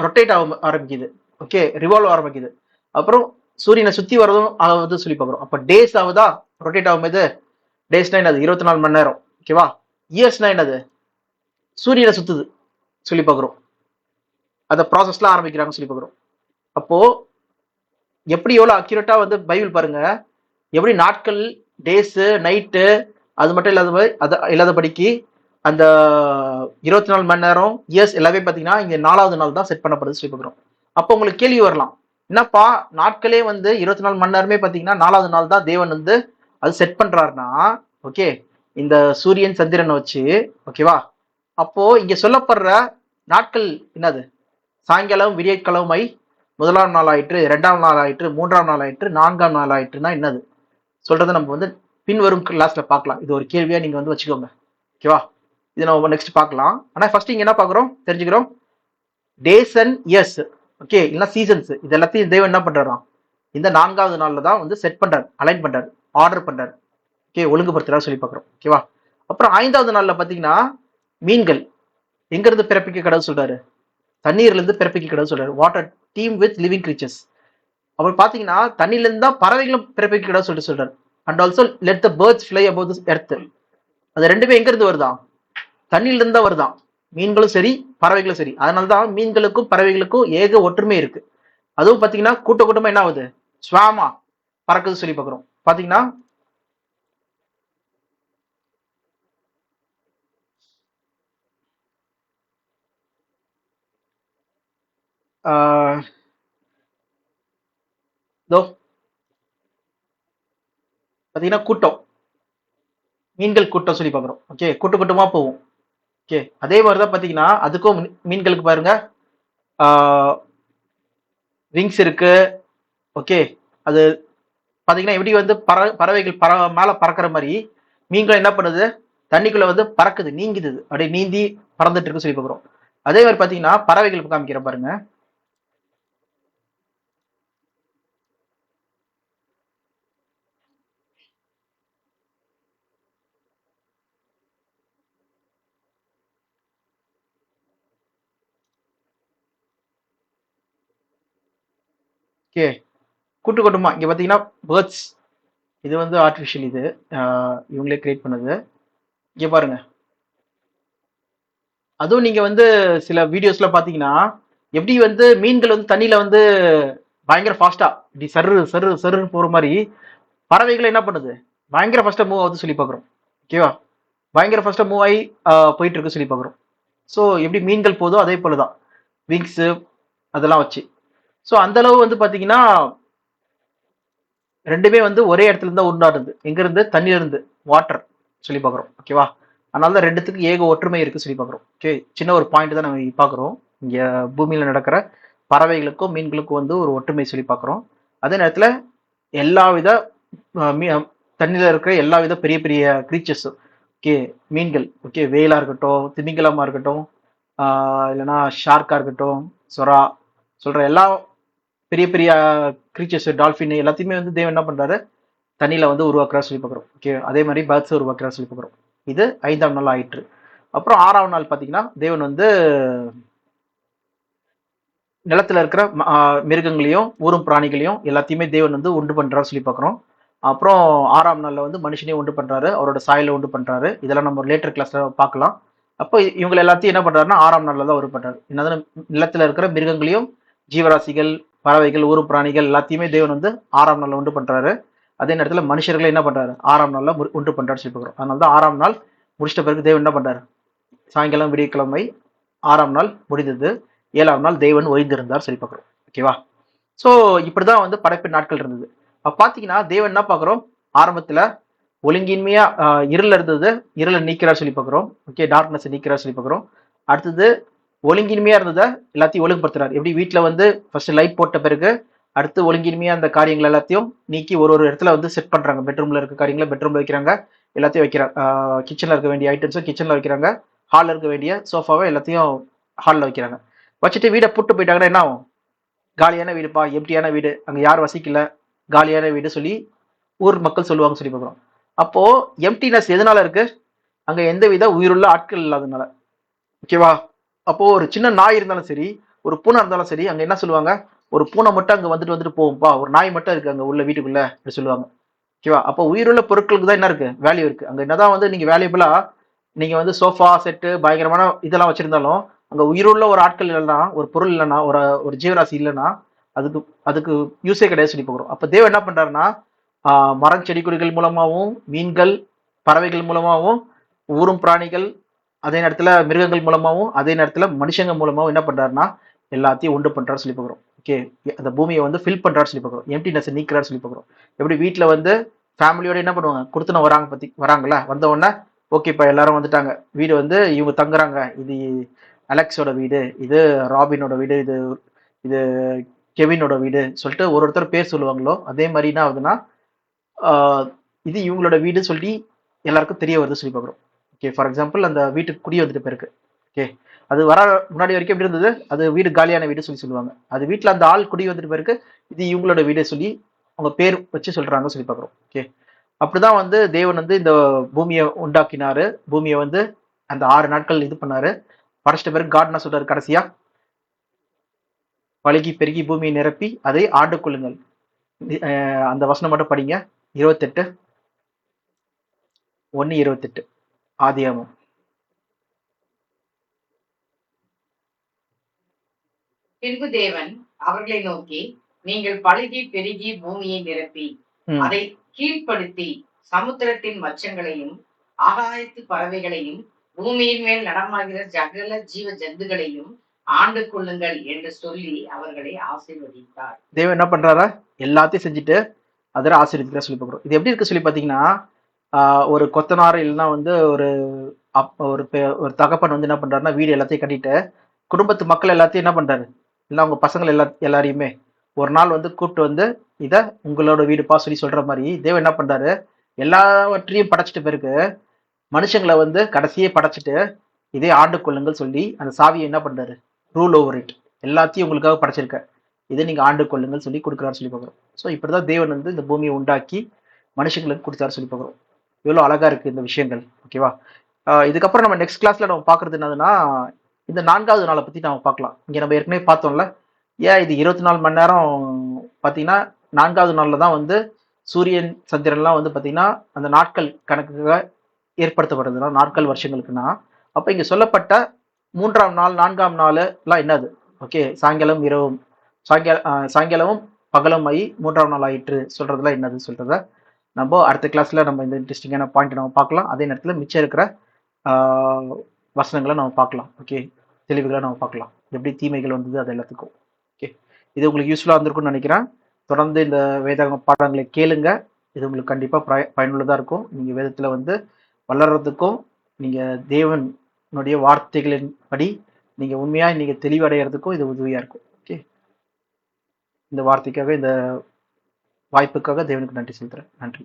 ரொட்டேட் ஆரம்பிக்குது. ஓகே, ரிவால்வ் ஆரம்பிக்குது. அப்புறம் சூரியனை சுத்தி வரதும் ஆகுது சொல்லி பார்க்குறோம். அப்ப டேஸ் ஆகுதா, ரொட்டேட் ஆகும்போது டேஸ்னா என்னது, 24 மணி நேரம். ஓகேவா, இயர்ஸ்னா என்னது, சூரியனை சுத்துது சொல்லி பார்க்குறோம். அந்த ப்ராசஸ்லாம் ஆரம்பிக்கிறாங்க சொல்லி பார்க்குறோம். அப்போ எப்படி எவ்வளவு அக்யூரேட்டா வந்து பைபிள் பாருங்க, எப்படி நாட்கள், டேஸ், நைட்டு, அது மட்டும் இல்லாதபடிக்கு அந்த 24 மணி நேரம், இயர்ஸ் எல்லாமே பாத்தீங்கன்னா இங்க 4வது நாள் தான் செட் பண்ணப்படுது சொல்லி பார்க்கிறோம். அப்போ உங்களுக்கு கேள்வி வரலாம், என்னப்பா நாட்களே வந்து 24 மணி நேரமே பாத்தீங்கன்னா 4வது நாள் தான் தேவன் வந்து அது செட் பண்றாருன்னா, ஓகே, இந்த சூரியன் சந்திரனை வச்சு. ஓகேவா, அப்போ இங்க சொல்லப்படுற நாட்கள் என்னது, சாயங்காலம் விடியற்கிழமை, 1ஆம் நாள் ஆயிற்று, 2ஆம் நாள் ஆயிற்று, 3ஆம் நாள் ஆயிற்று, 4ஆம் நாள் ஆயிற்றுனா என்னது சொல்றதை நம்ம வந்து பின்வரும் கிளாஸ்ல பார்க்கலாம். இது ஒரு கேள்வியா நீங்க வந்து வச்சுக்கோங்க. ஓகேவா, இது நம்ம நெக்ஸ்ட் பார்க்கலாம். ஆனா ஃபர்ஸ்ட் இங்க என்ன பார்க்குறோம் தெரிஞ்சுக்கிறோம், டேஸ் அண்ட் இயர்ஸ், ஓகே, இல்ல சீசன்ஸ், இது எல்லாத்தையும் தேவன் என்ன பண்றாராம், இந்த 4வது நாள்ல தான் வந்து செட் பண்றாரு, அலைன் பண்றாரு, ஆர்டர் பண்றாரு. ஓகே, ஒழுங்குபடுத்துறாரு சொல்லி பார்க்குறோம். ஓகேவா, அப்புறம் 5வது நாள்ல பாத்தீங்கன்னா மீன்கள் எங்க இருந்து பிறப்பிக்க கடவுள் சொல்றாரு, தண்ணீர்ல இருந்து பிறப்பிக்க கடவுள் சொல்றாரு. Water team with living creatures. அப்புறம் பாத்தீங்கன்னா தண்ணில இருந்து தான் பறவைகளும் பிறப்பிக்க கடவுள் சொல்லிட்டு சொல்றாரு. And also let the birds fly above the earth. அது ரெண்டுமே எங்க இருந்து வருதான், தண்ணில இருந்தா வருதான், மீன்களும் சரி பறவைகளும் சரி. அதனாலதான் மீன்களுக்கும் பறவைகளுக்கும் ஏக ஒற்றுமை இருக்கு. அதுவும் பாத்தீங்கன்னா கூட்ட கூட்டமா என்ன ஆகுது, ஸ்வாமா பறக்குது சொல்லி பாக்குறோம். பாத்தீங்கன்னா இதோ பாத்தீங்கன்னா கூட்டம், மீன்கள் கூட்டம் சொல்லி பாக்குறோம். ஓகே, கூட்டு கூட்டமா போகும். ஓகே, அதே மாதிரிதான் பாத்தீங்கன்னா அதுக்கும் மீன்களுக்கு பாருங்க விங்ஸ் இருக்கு. ஓகே, அது பாத்தீங்கன்னா எப்படி வந்து பறவைகள் மேல பறக்கிற மாதிரி மீன்கள் என்ன பண்ணுது, தண்ணிக்குள்ள வந்து பறக்குது, நீங்குது, அப்படியே நீந்தி பறந்துட்டு இருக்கு சொல்லி பாக்குறோம். அதே மாதிரி பாத்தீங்கன்னா பறவைகள் காமிக்கிற பாருங்க. ஓகே, கூட்டு கூட்டமா இங்க பாத்தீங்கன்னா பேர்ட்ஸ், இது வந்து ஆர்டிபிஷியல், இது இவங்களே கிரியேட் பண்ணது. இங்க பாருங்க, அதுவும் நீங்க வந்து சில வீடியோஸ்ல பாத்தீங்கன்னா எப்படி வந்து மீன்கள் வந்து தண்ணியில வந்து பயங்கர ஃபாஸ்டா இப்படி சரு சரு சருன்னு போற மாதிரி பறவைகள் என்ன பண்ணுது, பயங்கர ஃபாஸ்டா மூவ் ஆகுது சொல்லி பாக்குறோம். ஓகேவா, பயங்கர ஃபாஸ்டா மூவ் ஆகி போயிட்டு இருக்கு சொல்லி பாக்குறோம். ஸோ எப்படி மீன்கள் போதோ அதே போலதான் விங்ஸ் அதெல்லாம் வச்சு. ஸோ அந்த அளவு வந்து பாத்தீங்கன்னா ரெண்டுமே வந்து ஒரே இடத்துல இருந்தா உண்டாடுது, எங்க இருந்து, தண்ணியில இருந்து, வாட்டர் சொல்லி பாக்குறோம். ஓகேவா, அதனால தான் ரெண்டுத்துக்கு ஏக ஒற்றுமை இருக்கு சொல்லி பாக்குறோம். ஓகே, சின்ன ஒரு பாயிண்ட் தான் நம்ம பாக்குறோம். இங்க பூமியில நடக்கிற பறவைகளுக்கும் மீன்களுக்கும் வந்து ஒரு ஒற்றுமை சொல்லி பாக்குறோம். அதே நேரத்துல எல்லா வித தண்ணியில இருக்கிற எல்லா வித பெரிய பெரிய கிரீச்சர்ஸும், ஓகே, மீன்கள், ஓகே, வேலா இருக்கட்டும், திமிங்கலமா இருக்கட்டும், இல்லைன்னா ஷார்க்கா இருக்கட்டும், சொரா சொல்ற எல்லா பெரிய பெரிய கிரீச்சர்ஸ், டால்பின் எல்லாத்தையுமே வந்து தேவன் என்ன பண்றாரு, தண்ணியில வந்து உருவாக்குறா சொல்லி பார்க்குறோம். ஓகே, அதே மாதிரி பேர்ட்ஸ் உருவாக்குறா சொல்லி பார்க்குறோம். இது 5ஆம் நாள் ஆயிற்று. அப்புறம் 6ஆம் நாள் பாத்தீங்கன்னா தேவன் வந்து நிலத்துல இருக்கிற மிருகங்களையும் ஊரும் பிராணிகளையும் எல்லாத்தையுமே தேவன் வந்து உண்டு பண்றாரு சொல்லி பார்க்குறோம். அப்புறம் 6ஆம் நாள்ல வந்து மனுஷனையும் உண்டு பண்றாரு, அவரோட சாயலை உண்டு பண்றாரு. இதெல்லாம் நம்ம லேட்டர் கிளாஸ்ல பார்க்கலாம். அப்போ இவங்க எல்லாத்தையும் என்ன பண்றாருன்னா 6ஆம் நாள்ல தான் உண்டு பண்றாரு. என்னது, நிலத்துல இருக்கிற மிருகங்களையும் ஜீவராசிகள் பறவைகள் ஊரும் பிராணிகள் எல்லாத்தையுமே தேவன் வந்து 6ஆம் நாள்ல உண்டு பண்றாரு. அதே நேரத்துல மனுஷர்களை என்ன பண்றாரு, 6ஆம் நாள்ல உண்டு பண்றாரு சொல்லி பார்க்குறோம். அதனால தான் 6ஆம் நாள் முடிச்சிட்ட பிறகு தேவன் என்ன பண்றாரு, சாயங்காலம் விடியக்கிழமை 6ஆம் நாள் முடிந்தது, 7ஆம் நாள் தேவன் ஓய்ந்திருந்தார் சொல்லி பார்க்குறோம். ஓகேவா, ஸோ இப்படிதான் வந்து படைப்பின் நாட்கள் இருந்தது. அப்ப பாத்தீங்கன்னா தேவன் என்ன பாக்குறோம், ஆரம்பத்துல ஒழுங்கின்மையா இருள இருந்தது, இருளை நீக்கிறார் சொல்லி பாக்குறோம். ஓகே, டார்க்னஸ் நீக்கிறார் சொல்லி பாக்குறோம். அடுத்தது ஒழுங்கின்மையா இருந்ததை எல்லாத்தையும் ஒழுங்குபடுத்துறாரு. எப்படி வீட்டுல வந்து ஃபர்ஸ்ட் லைட் போட்ட பிறகு அடுத்து ஒழுங்கின்மையா அந்த காரியங்கள் எல்லாத்தையும் நீக்கி ஒரு ஒரு இடத்துல வந்து செட் பண்றாங்க. பெட்ரூம்ல இருக்க காரியங்களை பெட்ரூம்ல வைக்கிறாங்க, எல்லாத்தையும் வைக்கிறாங்க. கிச்சன்ல இருக்க வேண்டிய ஐட்டம்ஸும் கிச்சன்ல வைக்கிறாங்க, ஹால்ல இருக்க வேண்டிய சோஃபாவை எல்லாத்தையும் ஹால்ல வைக்கிறாங்க. வச்சுட்டு வீடை புட்டு போயிட்டாங்கன்னா என்ன ஆகும், காலியான வீடுப்பா, எம்டியான வீடு, அங்க யாரும் வசிக்கல, காலியான வீடு சொல்லி ஊர் மக்கள் சொல்லுவாங்க சொல்லி பார்க்குறோம். அப்போ எம்டினஸ் எதனால இருக்கு, அங்க எந்த வித உயிருள்ள ஆட்கள் இல்லாதனால. ஓகேவா, அப்போ ஒரு சின்ன நாய் இருந்தாலும் சரி, ஒரு பூனை இருந்தாலும் சரி, அங்க என்ன சொல்லுவாங்க, ஒரு பூனை மட்டும் அங்க வந்துட்டு வந்துட்டு போகும்பா, ஒரு நாய் மட்டும் இருக்கு அங்க உள்ள வீட்டுக்குள்ள அப்படி சொல்லுவாங்க. ஓகேவா, அப்போ உயிருள்ள பொருட்களுக்கு தான் என்ன இருக்கு, வேல்யூ இருக்கு. அங்க என்னதான் வந்து நீங்க வேல்யூபிளா நீங்க வந்து சோஃபா செட்டு பயங்கரமான இதெல்லாம் வச்சிருந்தாலும் அங்க உயிருள்ள ஒரு ஆட்கள் இல்லைன்னா, ஒரு பொருள் இல்லைன்னா, ஒரு ஒரு ஜீவராசி இல்லைன்னா அதுக்கு அதுக்கு யூஸே கிடையாது சொல்லி பார்க்குறோம். அப்ப தேவன் என்ன பண்றாருன்னா மரம் செடி கொடிகள் மூலமாகவும், மீன்கள் பறவைகள் மூலமாகவும், ஊரும் பிராணிகள், அதே நேரத்துல மிருகங்கள் மூலமாகவும், அதே நேரத்துல மனுஷங்க மூலமாகவும் என்ன பண்றாருன்னா எல்லாத்தையும் உண்டு பண்றாரு சொல்லி பார்க்குறோம். ஓகே, அந்த பூமியை வந்து ஃபில் பண்றாரு சொல்லி பார்க்குறோம், எம்டினஸ் நீக்கிறாரு சொல்லி பார்க்குறோம். எப்படி வீட்டுல வந்து ஃபேமிலியோட என்ன பண்ணுவாங்க, கொடுத்துன வராங்க பத்தி வராங்களா, வந்த உடனே ஓகே இப்ப எல்லாரும் வந்துட்டாங்க, வீடு வந்து இவங்க தங்குறாங்க, இது அலெக்ஸோட வீடு, இது ராபினோட வீடு, இது இது கெவினோட வீடு சொல்லிட்டு ஒரு ஒருத்தர் பேர் சொல்லுவாங்களோ, அதே மாதிரி என்ன ஆகுதுன்னா இது இவங்களோட வீடு சொல்லி எல்லாருக்கும் தெரிய வருது சொல்லி பார்க்குறோம். ஓகே, ஃபார் எக்ஸாம்பிள் அந்த வீட்டுக்கு குடி வந்துட்டு போயிருக்கு. ஓகே, அது வர முன்னாடி வரைக்கும் எப்படி இருந்தது, அது வீடு காலியான வீடு சொல்லி சொல்லுவாங்க. அது வீட்டில் அந்த ஆள் குடி வந்துட்டு போயிருக்கு, இது இவங்களோட வீடு சொல்லி அவங்க பேர் வச்சு சொல்றாங்க சொல்லி பார்க்குறோம். ஓகே, அப்படிதான் வந்து தேவன் வந்து இந்த பூமியை உண்டாக்கினாரு. பூமியை வந்து அந்த 6 நாட்கள் இது பண்ணாரு. படைச்சிட்ட பிறகு காட் என்ன சொல்றாரு கடைசியா, பழுகி பெருகி பூமியை நிரப்பி அதை ஆண்டு கொள்ளுங்கள். அந்த வசனம் மட்டும் படிங்க, 28 1:28 ஆதியாகமம். பின்பு தேவன் அவர்களை நோக்கி, நீங்கள் பழுகி பெருகி பூமியை நிரப்பி அதை கீழ்ப்படுத்தி சமுத்திரத்தின் மச்சங்களையும் ஆகாயத்து பறவைகளையும் பூமியின் மேல் நடமாகிற சகல ஜீவ ஜந்துகளையும் ஆண்டு கொள்ளுங்கள் என்று சொல்லி அவர்களை ஆசீர்வதித்தார். தேவன் என்ன பண்றாரா, எல்லாத்தையும் செஞ்சுட்டு அதில் ஆசீர்வதிக்கிறா சொல்லி பார்க்குறோம். இது எப்படி இருக்கு சொல்லி பார்த்தீங்கன்னா, ஒரு கொத்தனார் இல்லைன்னா வந்து ஒரு தகப்பன் வந்து என்ன பண்றாருன்னா, வீடு எல்லாத்தையும் கட்டிட்டு குடும்பத்து மக்கள் எல்லாத்தையும் என்ன பண்றாரு, இல்லை அவங்க பசங்கள் எல்லாரையுமே ஒரு நாள் வந்து கூப்பிட்டு வந்து இதை உங்களோட வீடுப்பா சொல்லி சொல்ற மாதிரி தேவன் என்ன பண்றாரு, எல்லாவற்றையும் படைச்சிட்டு பிறகு மனுஷங்களை வந்து கடைசியே படைச்சிட்டு இதே ஆண்டு கொள்ளுங்கள் சொல்லி அந்த சாவியை என்ன பண்றாரு, ரூல் ஓவர் இட், எல்லாத்தையும் உங்களுக்காக படைச்சிருக்க, இதை நீங்க ஆண்டு கொள்ளுங்கள் சொல்லி கொடுக்குறாரு சொல்லி பார்க்குறோம். ஸோ இப்படிதான் தேவன் வந்து இந்த பூமியை உண்டாக்கி மனுஷங்களுக்கு கொடுத்தாரு சொல்லி பார்க்குறோம். எவ்வளோ அழகா இருக்கு இந்த விஷயங்கள். ஓகேவா? இதுக்கப்புறம் நம்ம நெக்ஸ்ட் கிளாஸ்ல நம்ம பார்க்கறது என்னதுன்னா, இந்த 4வது நாளை பத்தி நம்ம பார்க்கலாம். இங்க நம்ம ஏற்கனவே பார்த்தோம்ல, ஏன் இது 24 மணி நேரம் பார்த்தீங்கன்னா 4வது நாள்ல தான் வந்து சூரியன் சந்திரன்லாம் வந்து பார்த்தீங்கன்னா அந்த நாட்கள் கணக்குக ஏற்படுத்தப்படுறதுனா நாட்கள் வருஷங்களுக்குன்னா, அப்போ இங்க சொல்லப்பட்ட 3ஆம் நாள் 4ஆம் நாள் எல்லாம் என்னது? ஓகே, சாயங்காலம் இரவும் சாயங்காலமும் பகலும் ஆகி 3ஆம் நாள் ஆயிற்று சொல்றதுலாம் என்னது சொல்றத நம்ம அடுத்த கிளாஸ்ல நம்ம இந்த இன்ட்ரெஸ்டிங்கான பாயிண்ட் நம்ம பார்க்கலாம். அதே நேரத்தில் மிச்சம் இருக்கிற வசனங்களை நம்ம பார்க்கலாம். ஓகே, தெளிவுகளை நம்ம பார்க்கலாம், எப்படி தீமைகள் வந்தது அது எல்லாத்துக்கும். ஓகே, இது உங்களுக்கு யூஸ்ஃபுல்லாக இருந்திருக்கும்னு நினைக்கிறேன். தொடர்ந்து இந்த வேதாகம பாடங்களை கேளுங்க. இது உங்களுக்கு கண்டிப்பாக பயனுள்ளதாக இருக்கும். நீங்கள் வேதத்தில் வந்து வளர்றதுக்கும் நீங்கள் தேவனுடைய வார்த்தைகளின் படி நீங்கள் உண்மையாக நீங்கள் தெளிவடைகிறதுக்கும் இது உதவியாக இருக்கும். ஓகே, இந்த வார்த்தைக்காக இந்த வாய்ப்புக்காக தேவனுக்கு நன்றி செலுத்துகிறேன். நன்றி.